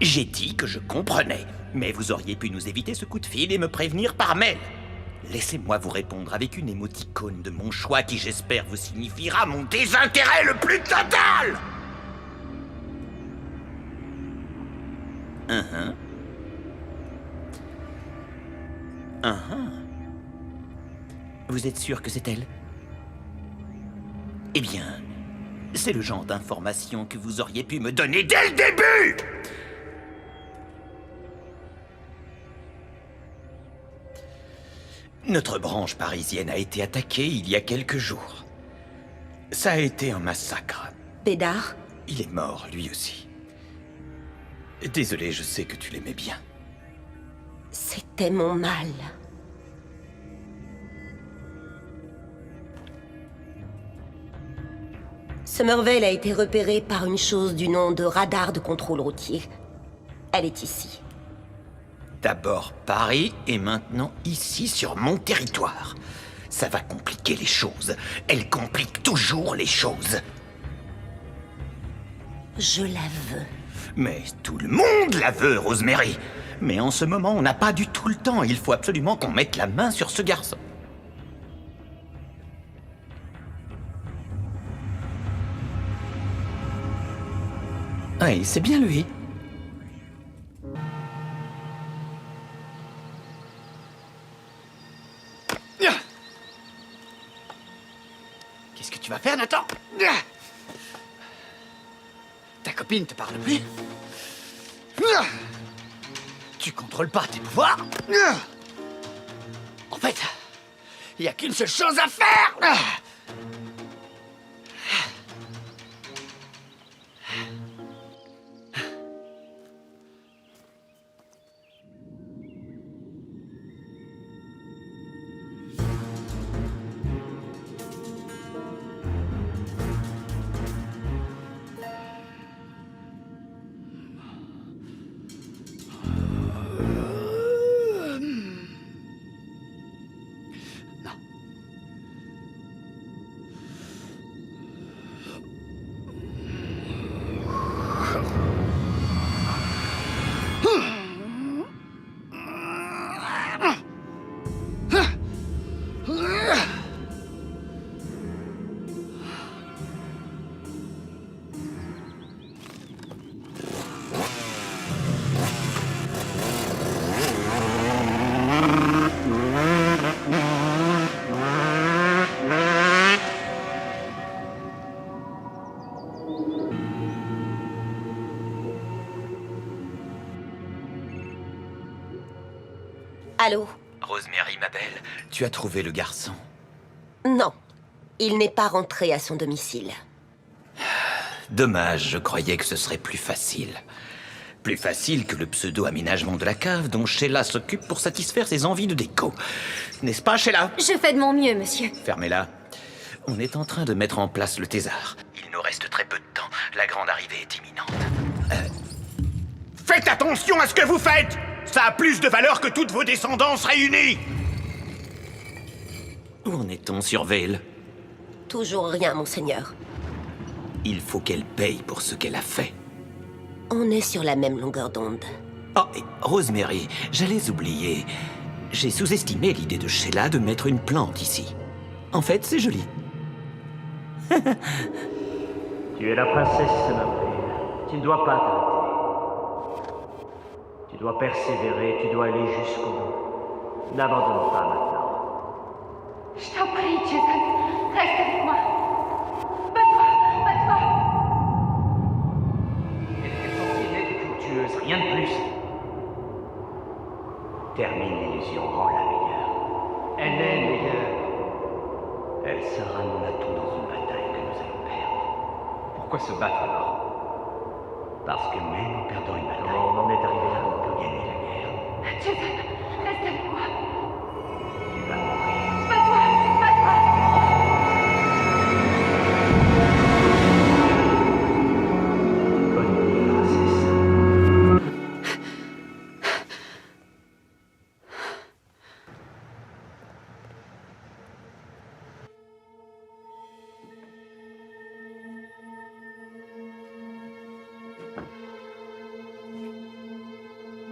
B: J'ai dit que je comprenais, mais vous auriez pu nous éviter ce coup de fil et me prévenir par mail. Laissez-moi vous répondre avec une émoticône de mon choix qui, j'espère, vous signifiera mon désintérêt le plus total! Vous êtes sûr que c'est elle? Eh bien, c'est le genre d'information que vous auriez pu me donner dès le début! Notre branche parisienne a été attaquée il y a quelques jours. Ça a été un massacre.
F: Bédard?
B: Il est mort, lui aussi. Désolé, je sais que tu l'aimais bien.
F: C'était mon mal. Somerville a été repérée par une chose du nom de radar de contrôle routier. Elle est ici.
B: D'abord Paris et maintenant ici sur mon territoire. Ça va compliquer les choses. Elle complique toujours les choses.
F: Je la veux.
B: Mais tout le monde la veut, Rosemary. Mais en ce moment, on n'a pas du tout le temps. Il faut absolument qu'on mette la main sur ce garçon. Oui, c'est bien lui.
G: Qu'est-ce que tu vas faire, Nathan? Ta copine te parle plus? Tu contrôles pas tes pouvoirs? En fait, il n'y a qu'une seule chose à faire!
F: Allô?
B: Rosemary, ma belle, tu as trouvé le garçon?
F: Non. Il n'est pas rentré à son domicile.
B: Dommage, je croyais que ce serait plus facile. Plus facile que le pseudo-aménagement de la cave dont Sheila s'occupe pour satisfaire ses envies de déco. N'est-ce pas, Sheila?
H: Je fais de mon mieux, monsieur.
B: Fermez-la. On est en train de mettre en place le thésard. Il nous reste très peu de temps. La grande arrivée est imminente. Faites attention à ce que vous faites! Ça a plus de valeur que toutes vos descendances réunies! Où en est-on sur Vale?
F: Toujours rien, monseigneur.
B: il faut qu'elle paye pour ce qu'elle a fait.
J: On est sur la même longueur d'onde.
B: Oh, et Rosemary, j'allais oublier. J'ai sous-estimé l'idée de Sheila de mettre une plante ici. En fait, c'est joli.
M: Tu es la princesse, ma belle. Tu ne dois pas t'arrêter. Tu dois persévérer, tu dois aller jusqu'au bout. N'abandonne pas maintenant.
L: Je t'en prie, Jason, reste avec moi. Bats-toi, bats-toi.
M: Elle fait sortir des tueuse, rien de plus. Termine l'illusion, rends-la meilleure. Elle est meilleure. Elle sera mon atout dans une bataille que nous allons perdre. Pourquoi se battre alors? Parce que même en perdant une bataille, on en est arrivé là, on peut gagner la guerre.
L: Jason, reste avec moi.
M: Tu vas mourir.
L: Bats-toi, bats-toi.
M: Bonne nuit, princesse.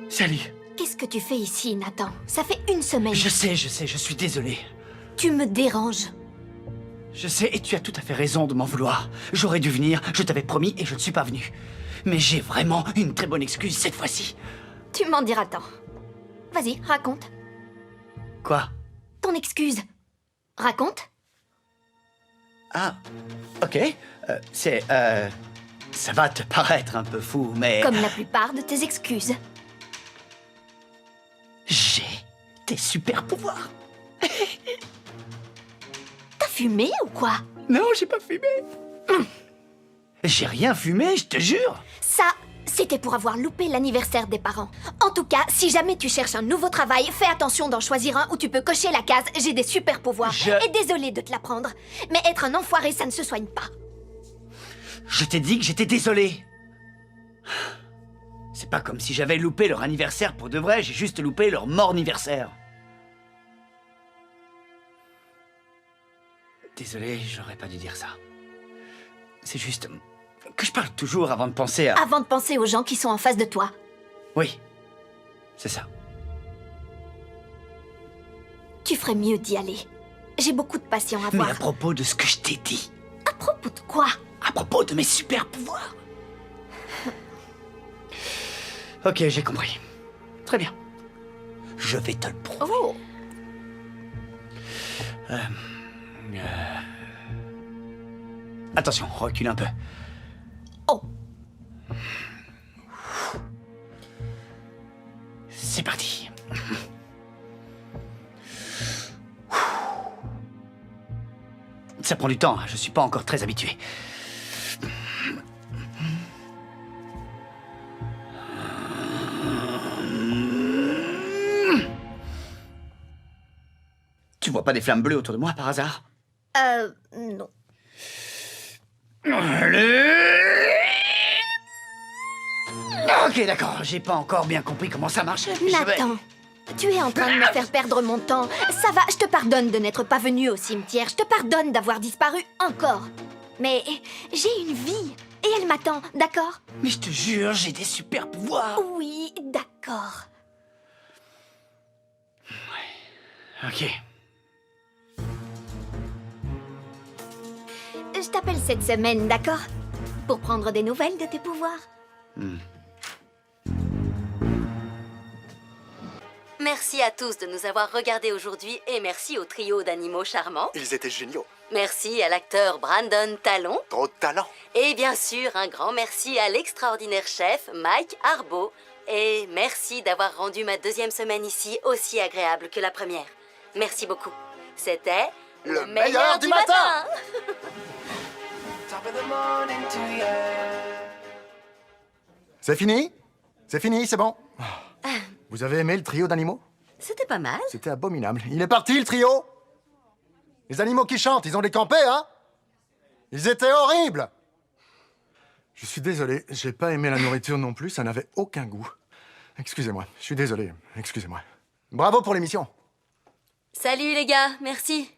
G: Salut.
H: Qu'est-ce que tu fais ici, Nathan? Ça fait une semaine.
G: Je sais, je suis désolé.
H: Tu me déranges.
G: Je sais, et tu as tout à fait raison de m'en vouloir. J'aurais dû venir, je t'avais promis, et je ne suis pas venu. Mais j'ai vraiment une très bonne excuse cette fois-ci.
H: Tu m'en diras tant. Vas-y, raconte.
G: Quoi?
H: Ton excuse. Raconte.
G: Ah, ok. Ça va te paraître un peu fou, mais...
H: Comme la plupart de tes excuses.
G: J'ai des super pouvoirs.
H: T'as fumé ou quoi?
G: Non, j'ai pas fumé. J'ai rien fumé, je te jure.
H: Ça, c'était pour avoir loupé l'anniversaire des parents. En tout cas, si jamais tu cherches un nouveau travail, fais attention d'en choisir un où tu peux cocher la case « J'ai des super pouvoirs ». Et désolé de te l'apprendre, mais être un enfoiré, ça ne se soigne pas.
G: Je t'ai dit que j'étais désolé. C'est pas comme si j'avais loupé leur anniversaire pour de vrai, j'ai juste loupé leur mort-anniversaire. Désolé, j'aurais pas dû dire ça. C'est juste que je parle toujours avant de penser à...
H: Avant de penser aux gens qui sont en face de toi.
G: Oui, c'est ça.
H: Tu ferais mieux d'y aller. J'ai beaucoup de patients à voir.
G: Mais à propos de ce que je t'ai dit.
H: À propos de quoi?
G: À propos de mes super pouvoirs. Ok, j'ai compris. Très bien. Je vais te le prouver.
H: Oh.
G: Attention, recule un peu.
H: Oh.
G: C'est parti. Ça prend du temps, je suis pas encore très habitué. Tu vois pas des flammes bleues autour de moi par hasard?
H: Non.
G: Ok, d'accord, j'ai pas encore bien compris comment ça marchait.
H: Nathan, tu es en train de me faire perdre mon temps. Ça va, je te pardonne de n'être pas venu au cimetière. Je te pardonne d'avoir disparu encore. Mais j'ai une vie et elle m'attend, d'accord?
G: Mais je te jure, j'ai des super pouvoirs.
H: Oui, d'accord.
G: Ok.
H: Je t'appelle cette semaine, d'accord? Pour prendre des nouvelles de tes pouvoirs.
F: Merci à tous de nous avoir regardés aujourd'hui et merci au trio d'animaux charmants.
I: Ils étaient géniaux.
F: Merci à l'acteur Brandon Talon.
I: Trop de talent.
F: Et bien sûr, un grand merci à l'extraordinaire chef Mike Arbo. Et merci d'avoir rendu ma deuxième semaine ici aussi agréable que la première. Merci beaucoup. C'était
I: le meilleur du matin. C'est fini? C'est fini, c'est bon. Vous avez aimé le trio d'animaux?
F: C'était pas mal.
I: C'était abominable. Il est parti, le trio? Les animaux qui chantent, ils ont décampé, hein? Ils étaient horribles! Je suis désolé, j'ai pas aimé la nourriture non plus, ça n'avait aucun goût. Excusez-moi, je suis désolé, excusez-moi. Bravo pour l'émission.
F: Salut les gars, merci.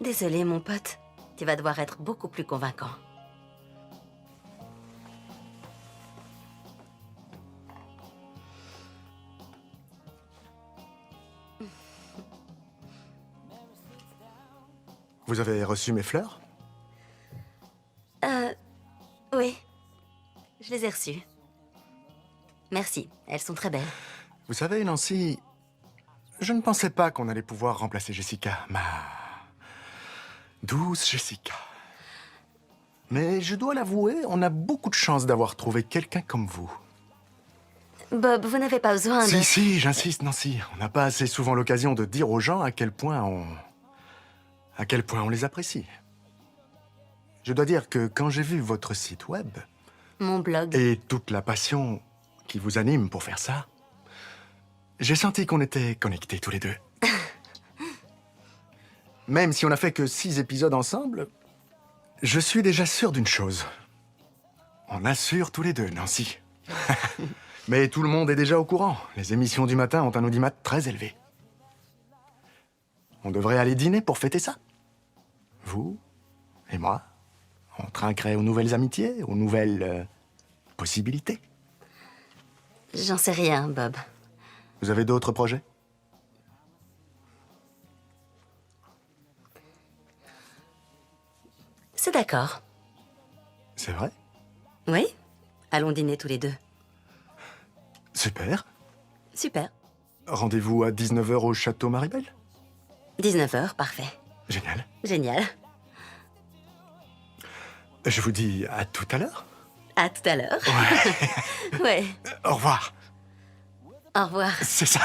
F: Désolé, mon pote. Tu vas devoir être beaucoup plus convaincant.
I: Vous avez reçu mes fleurs?
F: Oui. Je les ai reçues. Merci, elles sont très belles.
I: Vous savez, Nancy, je ne pensais pas qu'on allait pouvoir remplacer Jessica, ma douce Jessica. Mais je dois l'avouer, on a beaucoup de chance d'avoir trouvé quelqu'un comme vous.
F: Bob, vous n'avez pas besoin de...
I: Si, j'insiste, Nancy. On n'a pas assez souvent l'occasion de dire aux gens à quel point on les apprécie. Je dois dire que quand j'ai vu votre site web...
F: Mon blog.
I: Et toute la passion qui vous anime pour faire ça, j'ai senti qu'on était connectés tous les deux. Même si on n'a fait que 6 épisodes ensemble, je suis déjà sûr d'une chose. On assure tous les deux, Nancy. Mais tout le monde est déjà au courant. Les émissions du matin ont un audimat très élevé. On devrait aller dîner pour fêter ça. Vous et moi, on trinquerait aux nouvelles amitiés, aux nouvelles possibilités.
F: J'en sais rien, Bob.
I: Vous avez d'autres projets?
F: C'est d'accord.
I: C'est vrai?
F: Oui? Allons dîner tous les deux.
I: Super.
F: Super.
I: Rendez-vous à 19h au château Maribel?
F: 19h, parfait.
I: Génial.
F: Génial.
I: Je vous dis à tout à l'heure.
F: À tout à l'heure.
I: Ouais.
F: Ouais.
I: Au revoir.
F: Au revoir.
I: C'est ça.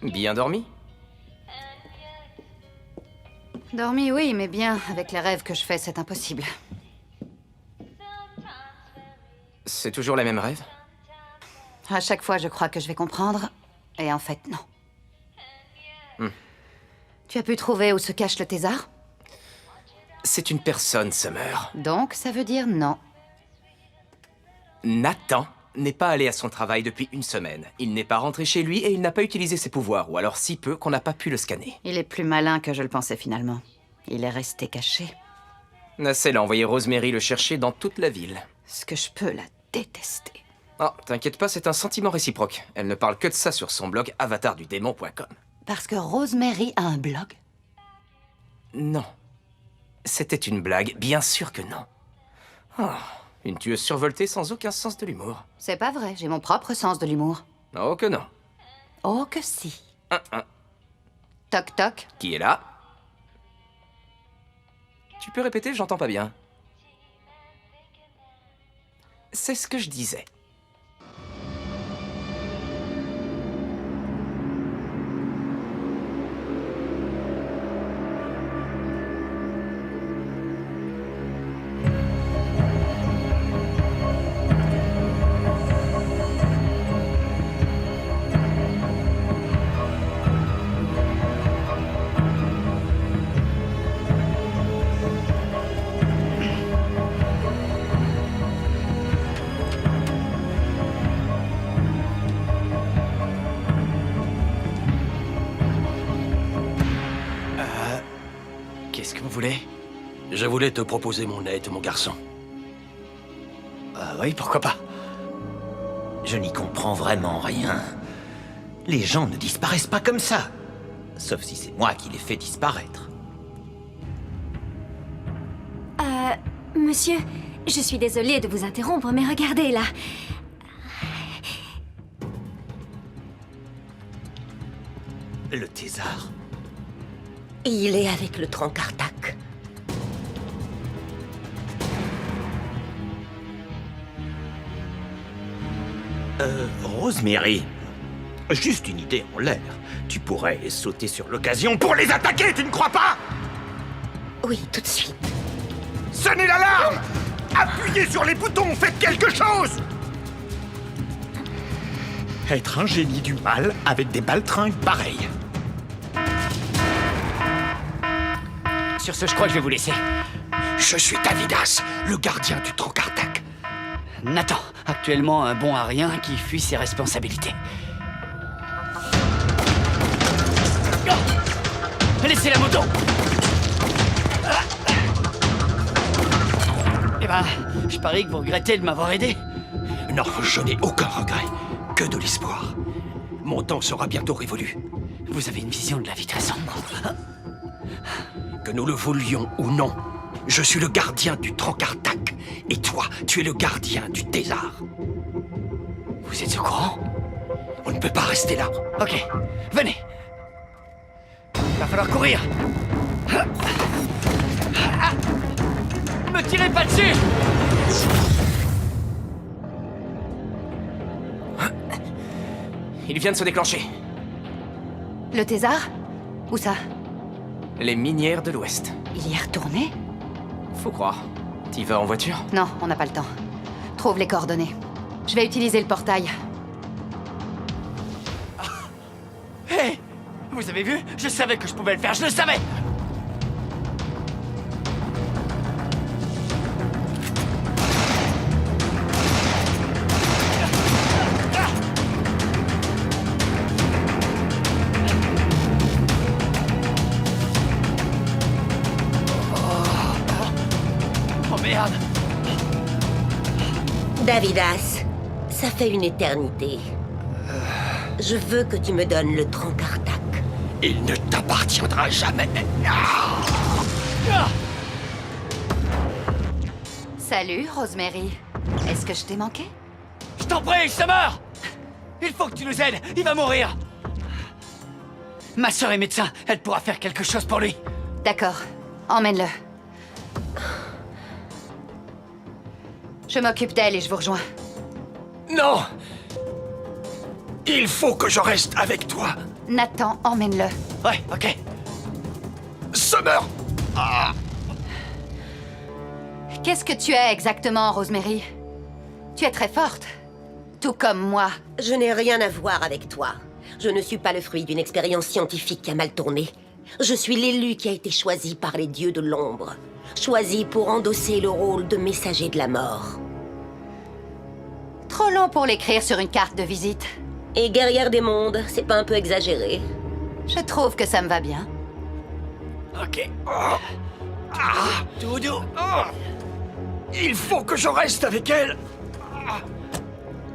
C: Bien dormi?
D: Dormi, oui, mais bien. Avec les rêves que je fais, c'est impossible.
C: C'est toujours les mêmes rêves?
D: À chaque fois, je crois que je vais comprendre. Et en fait, non. Tu as pu trouver où se cache le thésard?
C: C'est une personne, Summer.
D: Donc, ça veut dire non.
C: Nathan n'est pas allé à son travail depuis 1 semaine. Il n'est pas rentré chez lui et il n'a pas utilisé ses pouvoirs, ou alors si peu qu'on n'a pas pu le scanner.
D: Il est plus malin que je le pensais finalement. Il est resté caché.
C: Nacelle a envoyé Rosemary le chercher dans toute la ville.
D: Ce que je peux la détester.
C: Oh, t'inquiète pas, c'est un sentiment réciproque. Elle ne parle que de ça sur son blog avatardudémon.com.
D: Parce que Rosemary a un blog?
C: Non. C'était une blague, bien sûr que non. Oh, une tueuse survoltée sans aucun sens de l'humour.
D: C'est pas vrai, j'ai mon propre sens de l'humour.
C: Oh que non.
D: Oh que si.
C: Un.
D: Toc toc.
C: Qui est là? Tu peux répéter, j'entends pas bien. C'est ce que je disais. Qu'est-ce que vous voulez?
A: Je voulais te proposer mon aide, mon garçon.
C: Ah oui, pourquoi pas?
B: Je n'y comprends vraiment rien. Les gens ne disparaissent pas comme ça. Sauf si c'est moi qui les fais disparaître.
H: Monsieur, je suis désolée de vous interrompre, mais regardez là.
B: Le thésard.
F: Il est avec le Trankartak.
B: Rosemary. Juste une idée en l'air. Tu pourrais sauter sur l'occasion pour les attaquer, tu ne crois pas?
F: Oui, tout de suite.
B: Sonnez l'alarme! Appuyez sur les boutons, faites quelque chose!
K: Être un génie du mal avec des baltringues pareilles.
G: Sur ce, je crois que je vais vous laisser.
A: Je suis Davidas, le gardien du Trochartac.
G: Nathan, actuellement un bon à rien qui fuit ses responsabilités. Oh, laissez la moto. Eh ben, je parie que vous regrettez de m'avoir aidé.
A: Non, je n'ai aucun regret. Que de l'espoir. Mon temps sera bientôt révolu.
G: Vous avez une vision de la vie très sombre.
A: Que nous le voulions ou non, je suis le gardien du Trochartac. Et toi, tu es le gardien du Thésar.
G: Vous êtes au courant?
A: On ne peut pas rester là.
G: Ok, venez. Va falloir courir. Me tirez pas dessus!
C: Il vient de se déclencher.
D: Le Thésar? Où ça?
C: Les minières de l'Ouest.
D: Il y est retourné?
C: Faut croire. T'y vas en voiture?
D: Non, on n'a pas le temps. Trouve les coordonnées. Je vais utiliser le portail.
G: Hé! Vous avez vu? Je savais que je pouvais le faire, je le savais! Oh merde!
J: Davidas, ça fait une éternité. Je veux que tu me donnes le Trochartac.
A: Il ne t'appartiendra jamais.
D: Salut, Rosemary. Est-ce que je t'ai manqué?
G: Je t'en prie, Summer! Il faut que tu nous aides, il va mourir! Ma sœur est médecin, elle pourra faire quelque chose pour lui.
D: D'accord, emmène-le. Je m'occupe d'elle et je vous rejoins.
A: Non! Il faut que je reste avec toi.
D: Nathan, emmène-le.
G: Ouais, ok.
A: Summer!
D: Qu'est-ce que tu es exactement, Rosemary? Tu es très forte. Tout comme moi.
J: Je n'ai rien à voir avec toi. Je ne suis pas le fruit d'une expérience scientifique qui a mal tourné. Je suis l'élu qui a été choisi par les dieux de l'ombre. Choisi pour endosser le rôle de messager de la mort.
D: Trop long pour l'écrire sur une carte de visite.
J: Et guerrière des mondes, c'est pas un peu exagéré?
D: Je trouve que ça me va bien.
G: Ok. Tout doux.
A: Il faut que je reste avec elle.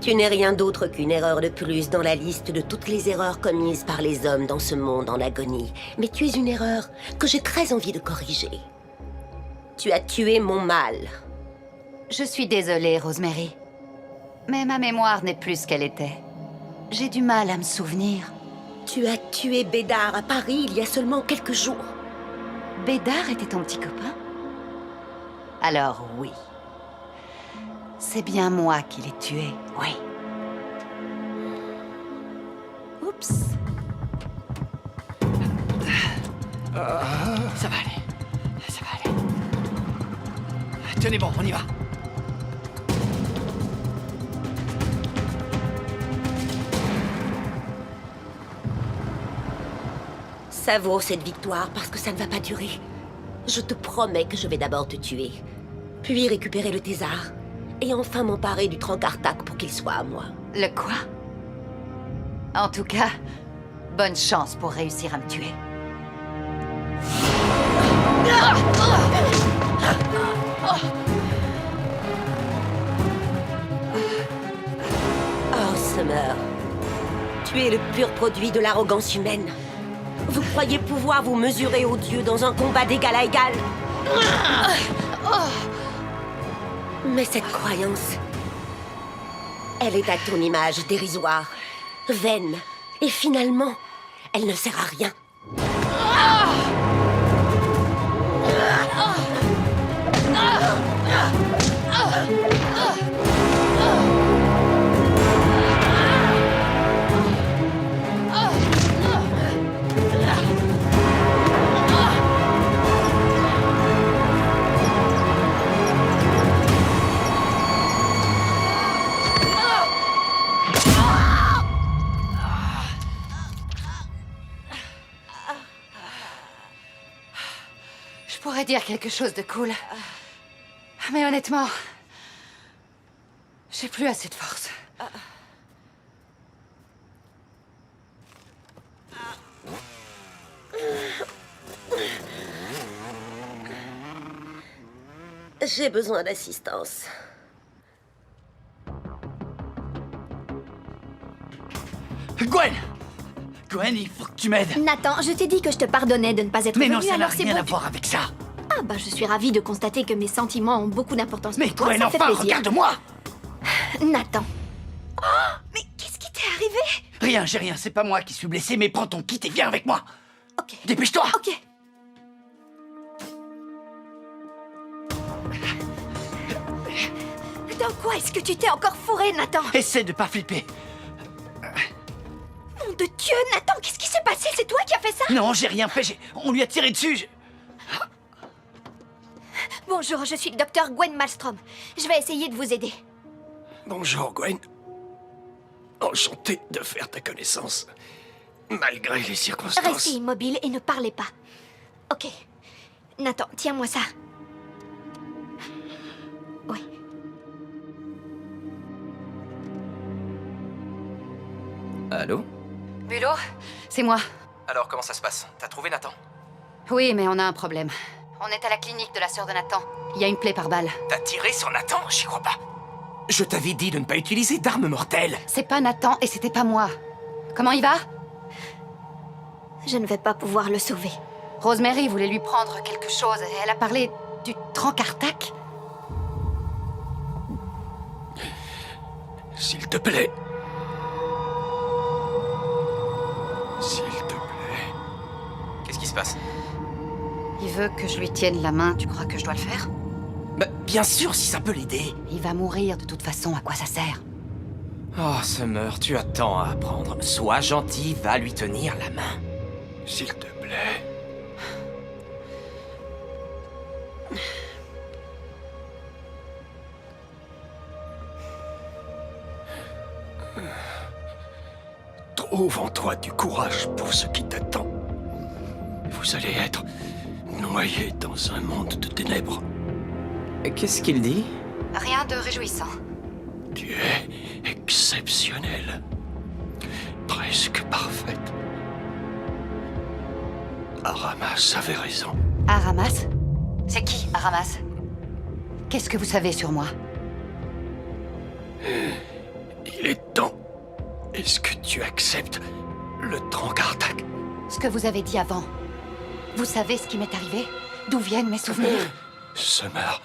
J: Tu n'es rien d'autre qu'une erreur de plus dans la liste de toutes les erreurs commises par les hommes dans ce monde en agonie. Mais tu es une erreur que j'ai très envie de corriger. Tu as tué mon mâle.
D: Je suis désolée, Rosemary. Mais ma mémoire n'est plus ce qu'elle était. J'ai du mal à me souvenir.
J: Tu as tué Bédard à Paris il y a seulement quelques jours.
D: Bédard était ton petit copain? Alors oui. C'est bien moi qui l'ai tué, oui. Oups.
G: Ça va aller. Ça va aller. Tenez bon, on y va.
J: Savoure cette victoire parce que ça ne va pas durer. Je te promets que je vais d'abord te tuer, puis récupérer le Thésar, et enfin m'emparer du Trochartac pour qu'il soit à moi.
D: Le quoi? En tout cas, bonne chance pour réussir à me tuer.
J: Oh, Summer. Tu es le pur produit de l'arrogance humaine. Vous croyez pouvoir vous mesurer aux dieux dans un combat d'égal à égal? Mais cette croyance, elle est à ton image dérisoire, vaine, et finalement, elle ne sert à rien.
D: pourrais dire quelque chose de cool. Mais honnêtement, j'ai plus assez de force.
J: J'ai besoin d'assistance.
G: Gwen! Gwen, il faut que tu m'aides.
H: Nathan, je t'ai dit que je te pardonnais de ne pas être
G: Mais
H: venu,
G: non, ça n'a
H: alors c'est
G: rien
H: bon.
G: à voir avec ça.
H: Ah bah je suis ravie de constater que mes sentiments ont beaucoup d'importance
G: Mais
H: pour toi,
G: Gwen,
H: ça fait
G: enfin,
H: plaisir.
G: regarde-moi!
H: Nathan. Oh, mais qu'est-ce qui t'est arrivé?
G: Rien, j'ai rien, c'est pas moi qui suis blessé, mais prends ton kit et viens avec moi.
H: Ok.
G: Dépêche-toi.
H: Ok. Dans quoi est-ce que tu t'es encore fourré, Nathan?
G: Essaie de pas flipper.
H: Nom de Dieu, Nathan, qu'est-ce qui s'est passé? C'est toi qui as fait ça?
G: Non, j'ai rien fait, on lui a tiré dessus.
H: Bonjour, je suis le docteur Gwen Malmstrom. Je vais essayer de vous aider.
A: Bonjour, Gwen. Enchanté de faire ta connaissance, malgré les circonstances.
H: Restez immobile et ne parlez pas. Ok. Nathan, tiens-moi ça. Oui.
C: Allô?
D: Bulot, c'est moi.
C: Alors, comment ça se passe? T'as trouvé Nathan?
D: Oui, mais on a un problème. On est à la clinique de la sœur de Nathan. Il y a une plaie par balle.
K: T'as tiré sur Nathan? J'y crois pas. Je t'avais dit de ne pas utiliser d'armes mortelles.
D: C'est pas Nathan et c'était pas moi. Comment il va?
H: Je ne vais pas pouvoir le sauver.
D: Rosemary voulait lui prendre quelque chose et elle a parlé du Trancartac.
A: S'il te plaît. S'il te plaît.
C: Qu'est-ce qui se passe?
D: Il veut que je lui tienne la main, tu crois que je dois le faire?
K: Bah, bien sûr, si ça peut l'aider.
D: Il va mourir de toute façon, à quoi ça sert?
C: Oh, Summer, tu as tant à apprendre. Sois gentil, va lui tenir la main.
A: S'il te plaît. Trouve en toi du courage pour ce qui t'attend. Vous allez être noyé dans un monde de ténèbres.
C: Qu'est-ce qu'il dit?
D: Rien de réjouissant.
A: Tu es exceptionnelle. Presque parfaite. Aramas avait raison.
D: Aramas? C'est qui, Aramas? Qu'est-ce que vous savez sur moi?
A: Il est temps. Est-ce que tu acceptes le Trancartac?
D: Ce que vous avez dit avant. Vous savez ce qui m'est arrivé? D'où viennent mes souvenirs?
A: Summer,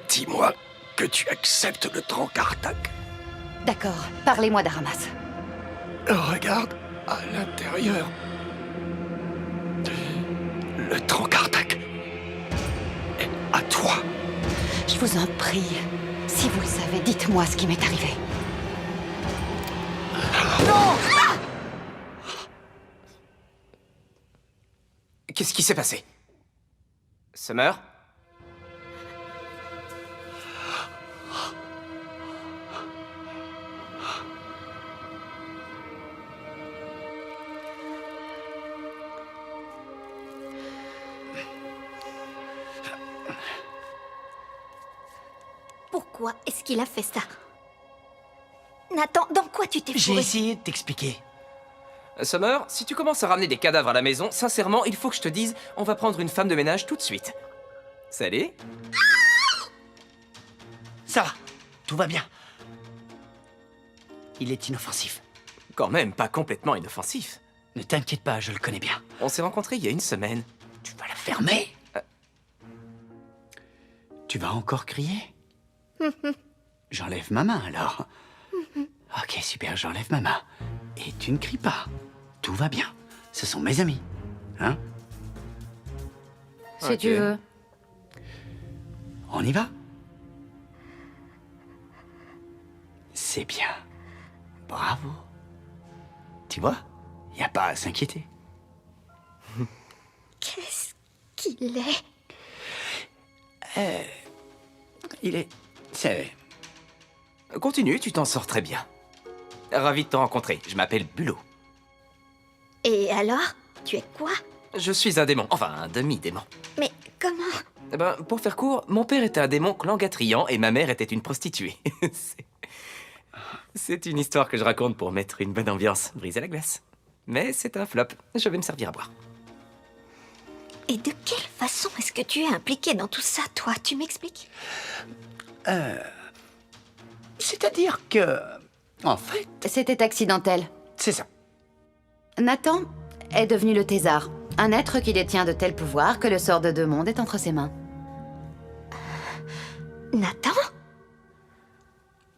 A: dis-moi que tu acceptes le Trancartac.
D: D'accord, parlez-moi d'Aramas.
A: Regarde à l'intérieur. Le Trancartac est à toi.
D: Je vous en prie, si vous le savez, dites-moi ce qui m'est arrivé.
C: Non! Qu'est-ce qui s'est passé? Summer?
H: Pourquoi est-ce qu'il a fait ça? Nathan, dans quoi tu t'es
G: J'ai
H: fourré?
G: essayé de t'expliquer.
C: Summer, si tu commences à ramener des cadavres à la maison, sincèrement, il faut que je te dise, on va prendre une femme de ménage tout de suite. Salut?
G: Ça va, tout va bien. Il est inoffensif.
C: Quand même, pas complètement inoffensif.
G: Ne t'inquiète pas, je le connais bien.
C: On s'est rencontrés il y a une semaine.
G: Tu vas la fermer? Tu vas encore crier? J'enlève ma main alors. Ok, super, j'enlève ma main. Et tu ne cries pas. Tout va bien. Ce sont mes amis. Hein?
D: Si tu veux.
G: On y va? C'est bien. Bravo. Tu vois, il n'y a pas à s'inquiéter.
H: Qu'est-ce qu'il est?
G: Il est... C'est...
C: Continue, tu t'en sors très bien. Ravi de te rencontrer, je m'appelle Bulot.
H: Et alors? Tu es quoi?
C: Je suis un démon, enfin un demi-démon.
H: Mais comment?
C: Eh ben, pour faire court, mon père était un démon clangatriant et ma mère était une prostituée. C'est une histoire que je raconte pour mettre une bonne ambiance, briser la glace. Mais c'est un flop, je vais me servir à boire.
H: Et de quelle façon est-ce que tu es impliqué dans tout ça, toi? Tu m'expliques?
G: C'est-à-dire que... En fait...
D: C'était accidentel.
G: C'est ça.
D: Nathan est devenu le Thésard, un être qui détient de tels pouvoirs que le sort de deux mondes est entre ses mains.
H: Nathan?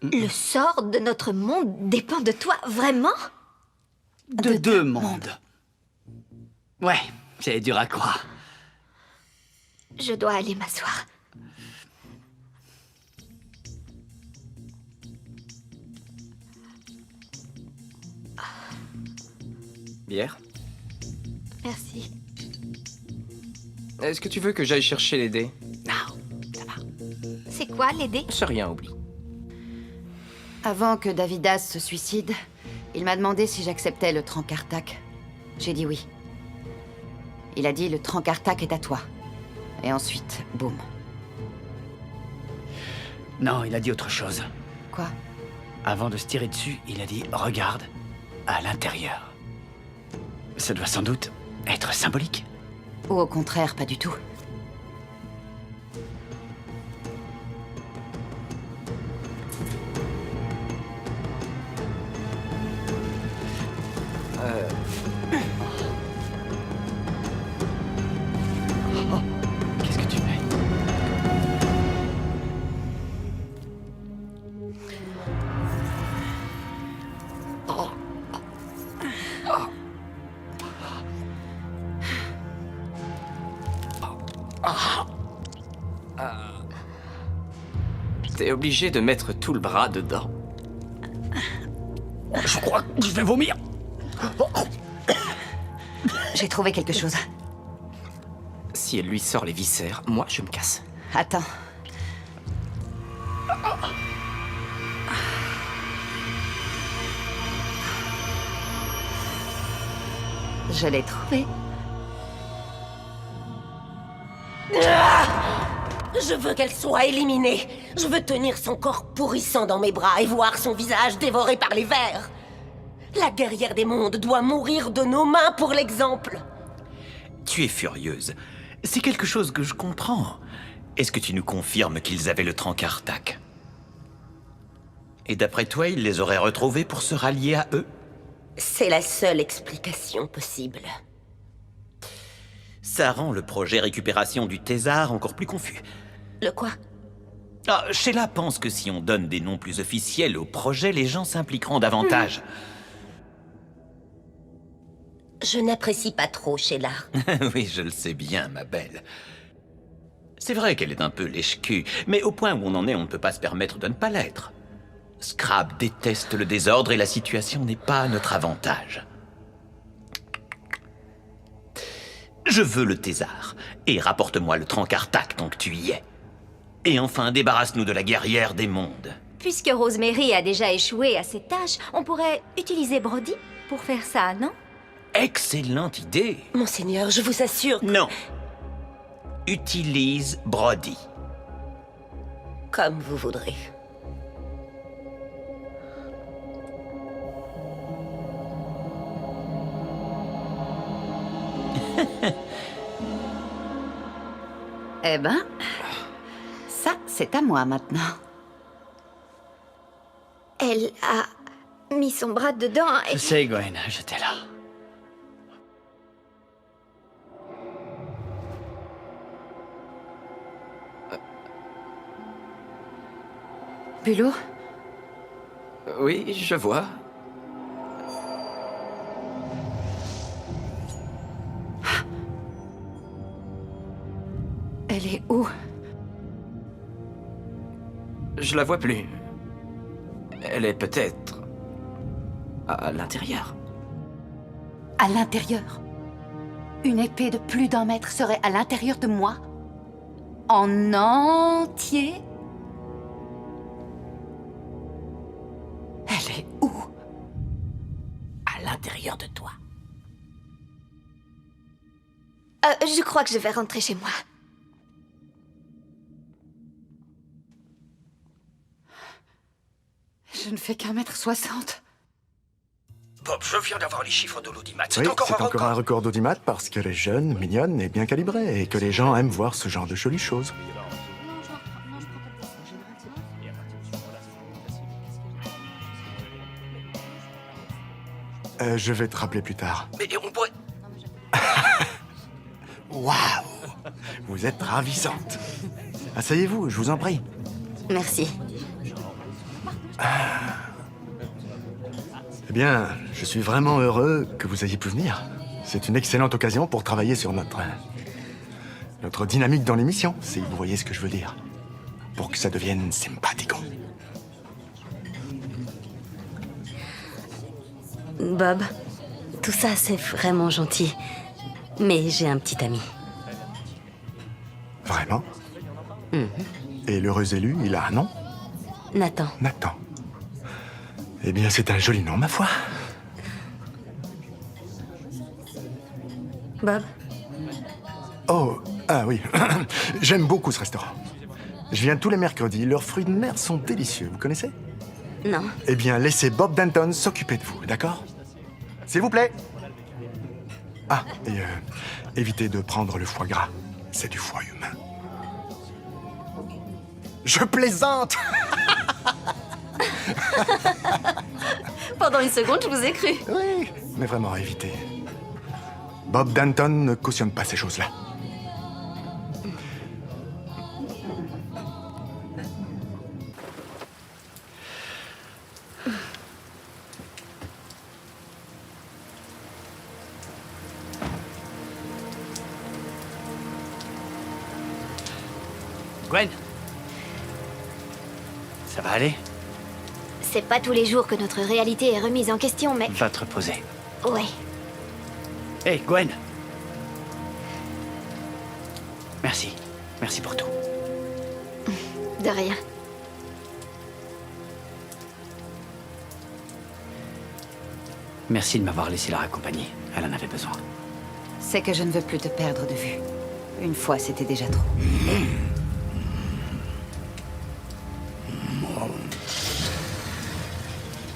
H: Le sort de notre monde dépend de toi, vraiment?
G: De deux mondes. Ouais, c'est dur à croire.
H: Je dois aller m'asseoir.
C: Bière?
H: Merci.
C: Est-ce que tu veux que j'aille chercher les dés?
H: Non, ça va. C'est quoi, les dés?
C: C'est rien, oublie.
D: Avant que Davidas se suicide, il m'a demandé si j'acceptais le Trankartak. J'ai dit oui. Il a dit le Trankartak est à toi. Et ensuite, boum.
G: Non, il a dit autre chose.
D: Quoi?
G: Avant de se tirer dessus, il a dit « Regarde, à l'intérieur ». Ça doit sans doute être symbolique.
D: Ou au contraire, pas du tout.
G: Qu'est-ce que tu fais?
C: T'es obligé de mettre tout le bras dedans.
G: Je crois que je vais vomir.
D: J'ai trouvé quelque chose.
C: Si elle lui sort les viscères, moi je me casse.
D: Attends. Je l'ai trouvé.
J: Je veux qu'elle soit éliminée. Je veux tenir son corps pourrissant dans mes bras et voir son visage dévoré par les vers. La guerrière des mondes doit mourir de nos mains pour l'exemple.
B: Tu es furieuse. C'est quelque chose que je comprends. Est-ce que tu nous confirmes qu'ils avaient le Trankartak? Et d'après toi, ils les auraient retrouvés pour se rallier à eux?
J: C'est la seule explication possible.
B: Ça rend le projet récupération du Thésard encore plus confus.
J: Le quoi?
B: Ah, Sheila pense que si on donne des noms plus officiels au projet, les gens s'impliqueront davantage.
J: Je n'apprécie pas trop Sheila.
B: Oui, je le sais bien, ma belle. C'est vrai qu'elle est un peu lèche-cul, mais au point où on en est, on ne peut pas se permettre de ne pas l'être. Scrap déteste le désordre et la situation n'est pas à notre avantage. Je veux le Thésard, et rapporte-moi le Trankartak tant que tu y es. Et enfin, débarrasse-nous de la guerrière des mondes.
H: Puisque Rosemary a déjà échoué à cette tâche, on pourrait utiliser Brody pour faire ça, non?
B: Excellente idée.
J: Monseigneur, je vous assure que...
B: Non. Utilise Brody.
J: Comme vous voudrez.
D: Eh ben, ça, c'est à moi maintenant.
H: Elle a mis son bras dedans et...
G: Je sais, Gwen, j'étais là.
D: Bulot?
C: Oui, je vois.
D: Elle est où?
C: Je la vois plus. Elle est peut-être... à l'intérieur.
D: À l'intérieur? Une épée de plus d'1 mètre serait à l'intérieur de moi? En entier? Elle est où?
J: À l'intérieur de toi.
H: Je crois que je vais rentrer chez moi.
D: Je ne fais qu'1m60.
A: Bob, je viens d'avoir les chiffres de l'audimat. C'est
I: Oui,
A: encore
I: c'est
A: un
I: encore
A: record.
I: un record d'audimat parce qu'elle est jeune, mignonne et bien calibrée et que les gens aiment voir ce genre de jolies choses. Je vais te rappeler plus tard.
A: Mais on pourrait...
I: Waouh! Vous êtes ravissante. Asseyez-vous, je vous en prie.
F: Merci.
I: Eh bien, je suis vraiment heureux que vous ayez pu venir. C'est une excellente occasion pour travailler sur notre dynamique dans l'émission, si vous voyez ce que je veux dire. Pour que ça devienne sympathique.
F: Bob, tout ça c'est vraiment gentil. Mais j'ai un petit ami.
I: Vraiment? Et l'heureux élu, il a un nom?
F: Nathan.
I: Nathan. Eh bien, c'est un joli nom, ma foi.
F: Bob?
I: Oh, ah oui. J'aime beaucoup ce restaurant. Je viens tous les mercredis. Leurs fruits de mer sont délicieux. Vous connaissez?
F: Non.
I: Eh bien, laissez Bob Denton s'occuper de vous, d'accord? S'il vous plaît. Ah, et évitez de prendre le foie gras. C'est du foie humain. Je plaisante!
F: Pendant une seconde, je vous ai cru.
I: Oui, mais vraiment, évitez. Bob Denton ne cautionne pas ces choses-là.
G: Gwen? Ça va aller?
H: C'est pas tous les jours que notre réalité est remise en question, mais...
G: Va te reposer.
H: Ouais.
G: Hé, Gwen! Merci. Merci pour tout.
H: De rien.
G: Merci de m'avoir laissé la raccompagner. Elle en avait besoin.
D: C'est que je ne veux plus te perdre de vue. Une fois, c'était déjà trop.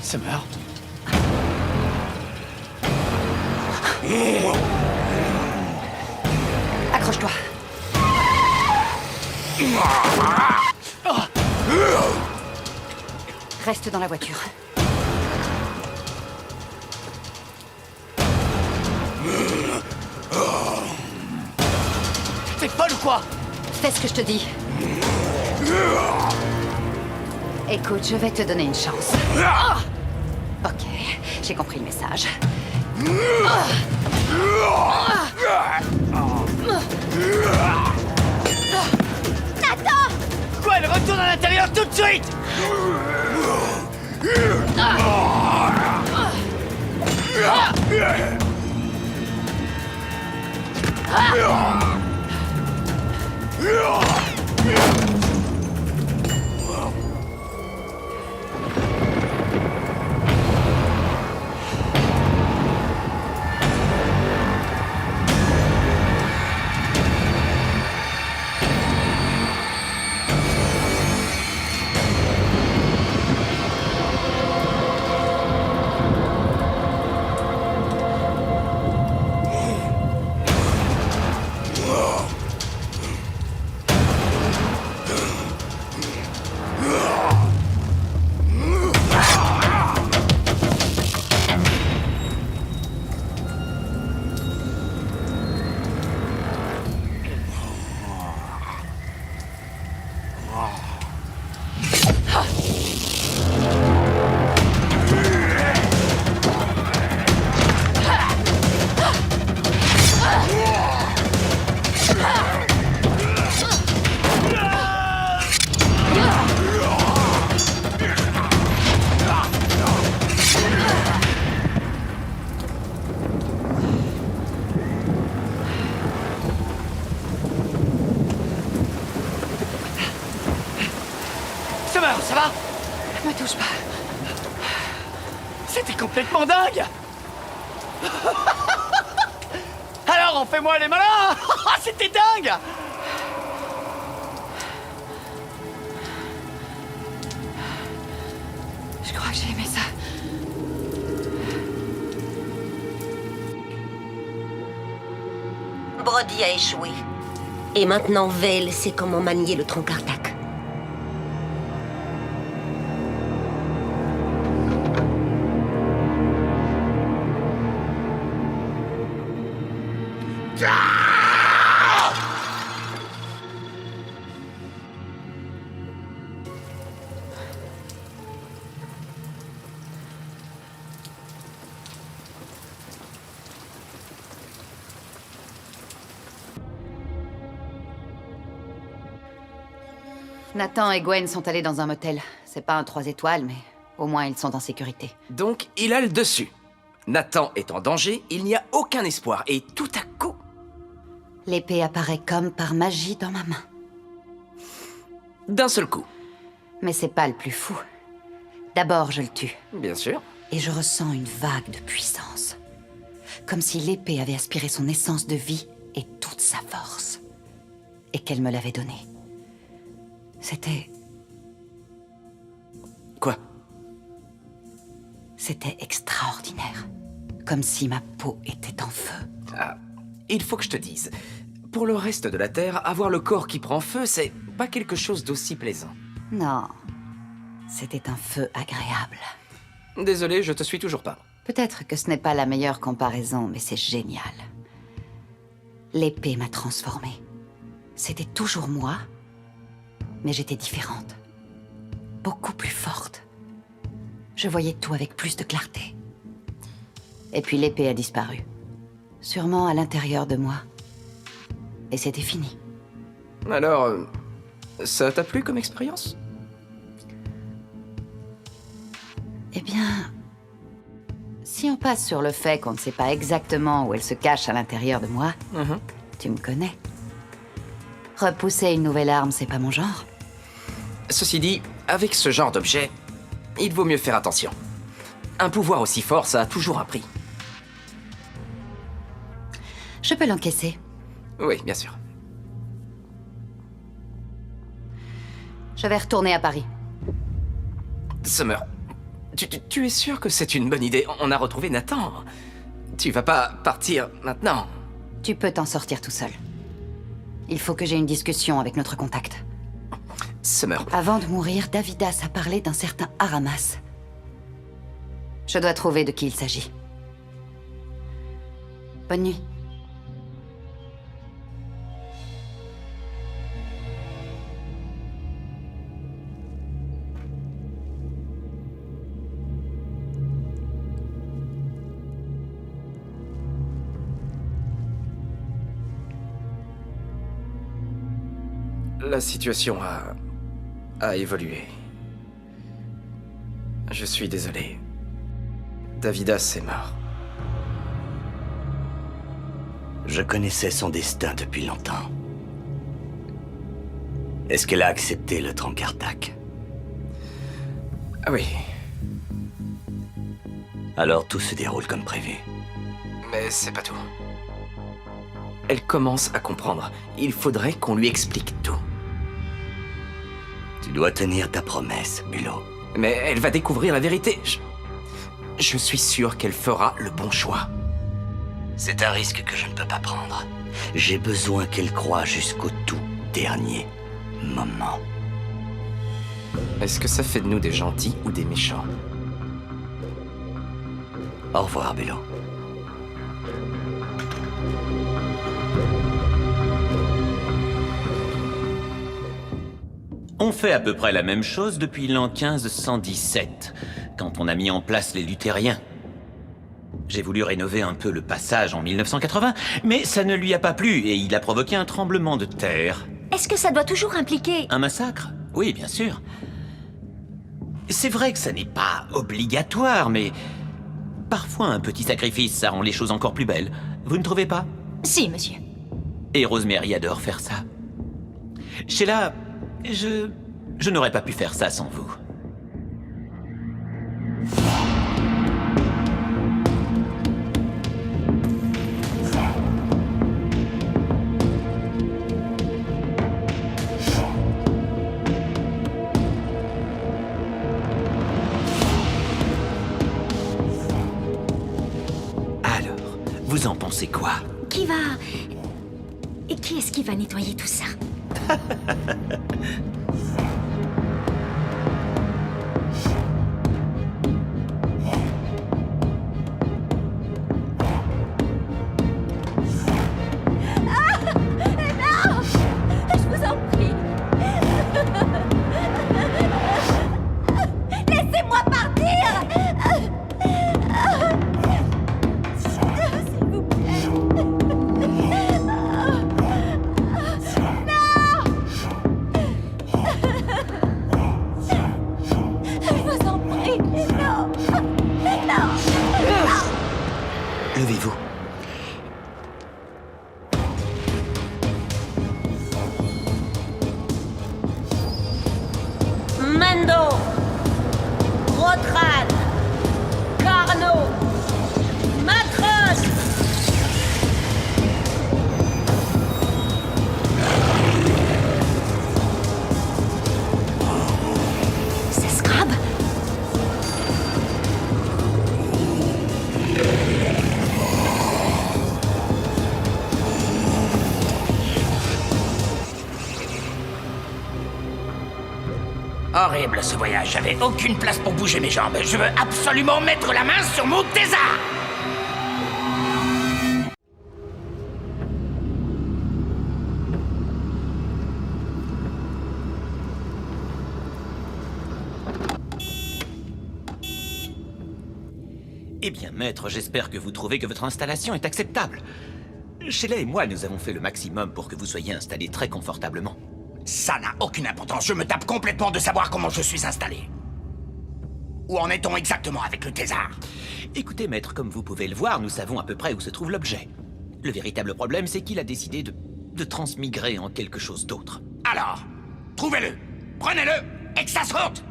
G: Summer?
D: Accroche-toi. Reste dans la voiture.
G: T'es folle ou quoi?
D: Fais ce que je te dis. Écoute, je vais te donner une chance. Ok, j'ai compris le message.
H: Nathan!
G: Gwen, retourne à l'intérieur tout de suite! Summer, ça va?
D: Me touche pas.
G: C'était complètement dingue! Alors, on fait moins les malins. C'était dingue.
D: Je crois que j'ai aimé ça.
J: Brody a échoué. Et maintenant, Vale sait comment manier le tronc Kartak.
D: Nathan et Gwen sont allés dans un motel. C'est pas un 3 étoiles, mais au moins ils sont en sécurité.
C: Donc, il a le dessus. Nathan est en danger, il n'y a aucun espoir. Et tout à coup...
D: L'épée apparaît comme par magie dans ma main.
C: D'un seul coup.
D: Mais c'est pas le plus fou. D'abord, je le tue.
C: Bien sûr.
D: Et je ressens une vague de puissance. Comme si l'épée avait aspiré son essence de vie et toute sa force. Et qu'elle me l'avait donnée. C'était...
C: Quoi?
D: C'était extraordinaire. Comme si ma peau était en feu.
C: Ah, il faut que je te dise. Pour le reste de la Terre, avoir le corps qui prend feu, c'est pas quelque chose d'aussi plaisant.
D: Non. C'était un feu agréable.
C: Désolé, je te suis toujours pas.
D: Peut-être que ce n'est pas la meilleure comparaison, mais c'est génial. L'épée m'a transformée. C'était toujours moi, mais j'étais différente. Beaucoup plus forte. Je voyais tout avec plus de clarté. Et puis l'épée a disparu. Sûrement à l'intérieur de moi. Et c'était fini.
C: Alors, ça t'a plu comme expérience?
D: Eh bien... Si on passe sur le fait qu'on ne sait pas exactement où elle se cache à l'intérieur de moi, tu me connais. Repousser une nouvelle arme, c'est pas mon genre.
C: Ceci dit, avec ce genre d'objet, il vaut mieux faire attention. Un pouvoir aussi fort, ça a toujours un prix.
D: Je peux l'encaisser.
C: Oui, bien sûr.
D: Je vais retourner à Paris.
C: Summer, tu es sûr que c'est une bonne idée? On a retrouvé Nathan. Tu vas pas partir maintenant?
D: Tu peux t'en sortir tout seul. Il faut que j'ai une discussion avec notre contact.
C: Summer.
D: Avant de mourir, Davidas a parlé d'un certain Aramas. Je dois trouver de qui il s'agit. Bonne nuit.
C: La situation a évolué. Je suis désolé. Davidas est mort.
N: Je connaissais son destin depuis longtemps. Est-ce qu'elle a accepté le tronc Kartak?
C: Ah oui.
N: Alors tout se déroule comme prévu.
C: Mais c'est pas tout. Elle commence à comprendre. Il faudrait qu'on lui explique tout.
N: Tu dois tenir ta promesse, Bulot.
C: Mais elle va découvrir la vérité. Je suis sûr qu'elle fera le bon choix.
N: C'est un risque que je ne peux pas prendre. J'ai besoin qu'elle croie jusqu'au tout dernier moment.
C: Est-ce que ça fait de nous des gentils ou des méchants?
N: Au revoir, Bulot.
B: On fait à peu près la même chose depuis l'an 1517, quand on a mis en place les luthériens. J'ai voulu rénover un peu le passage en 1980, mais ça ne lui a pas plu et il a provoqué un tremblement de terre.
H: Est-ce que ça doit toujours impliquer...
B: Un massacre? Oui, bien sûr. C'est vrai que ça n'est pas obligatoire, mais... Parfois, un petit sacrifice, ça rend les choses encore plus belles. Vous ne trouvez pas?
H: Si, monsieur.
B: Et Rosemary adore faire ça. Sheila, je n'aurais pas pu faire ça sans vous. Vous en pensez quoi?
H: Qui va... Et qui est-ce qui va nettoyer tout ça?
L: Laissez-moi partir! S'il vous plaît. Je vous en prie. Non. Non.
N: Levez-vous.
J: Mendo, Rotran, Carno, Matros.
H: C'est Scrab?
K: Horrible ce voyage, j'avais aucune place pour bouger mes jambes. Je veux absolument mettre la main sur mon thésard.
B: Eh bien, maître, j'espère que vous trouvez que votre installation est acceptable. Sheila et moi, nous avons fait le maximum pour que vous soyez installés très confortablement.
K: Ça n'a aucune importance, je me tape complètement de savoir comment je suis installé. Où en est-on exactement avec le thésard?
B: Écoutez, maître, comme vous pouvez le voir, nous savons à peu près où se trouve l'objet. Le véritable problème, c'est qu'il a décidé de transmigrer en quelque chose d'autre.
K: Alors, trouvez-le, prenez-le, et que ça saute!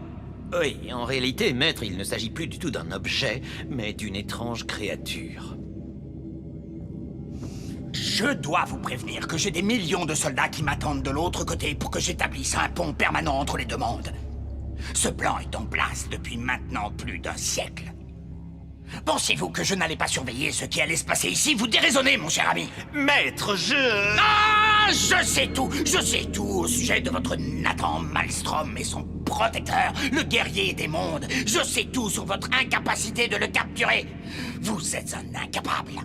B: Oui, en réalité, maître, il ne s'agit plus du tout d'un objet, mais d'une étrange créature.
K: Je dois vous prévenir que j'ai des millions de soldats qui m'attendent de l'autre côté pour que j'établisse un pont permanent entre les deux mondes. Ce plan est en place depuis maintenant plus d'un siècle. Pensiez-vous que je n'allais pas surveiller ce qui allait se passer ici? Vous déraisonnez, mon cher ami.
B: Maître,
K: Ah, je sais tout au sujet de votre Nathan Malmstrom et son protecteur, le guerrier des mondes. Je sais tout sur votre incapacité de le capturer. Vous êtes un incapable.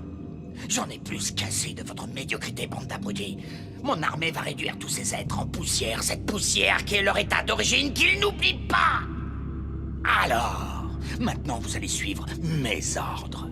K: J'en ai plus qu'assez de votre médiocrité, bande d'abrutis. Mon armée va réduire tous ces êtres en poussière, cette poussière qui est leur état d'origine, qu'ils n'oublient pas. Alors, maintenant vous allez suivre mes ordres.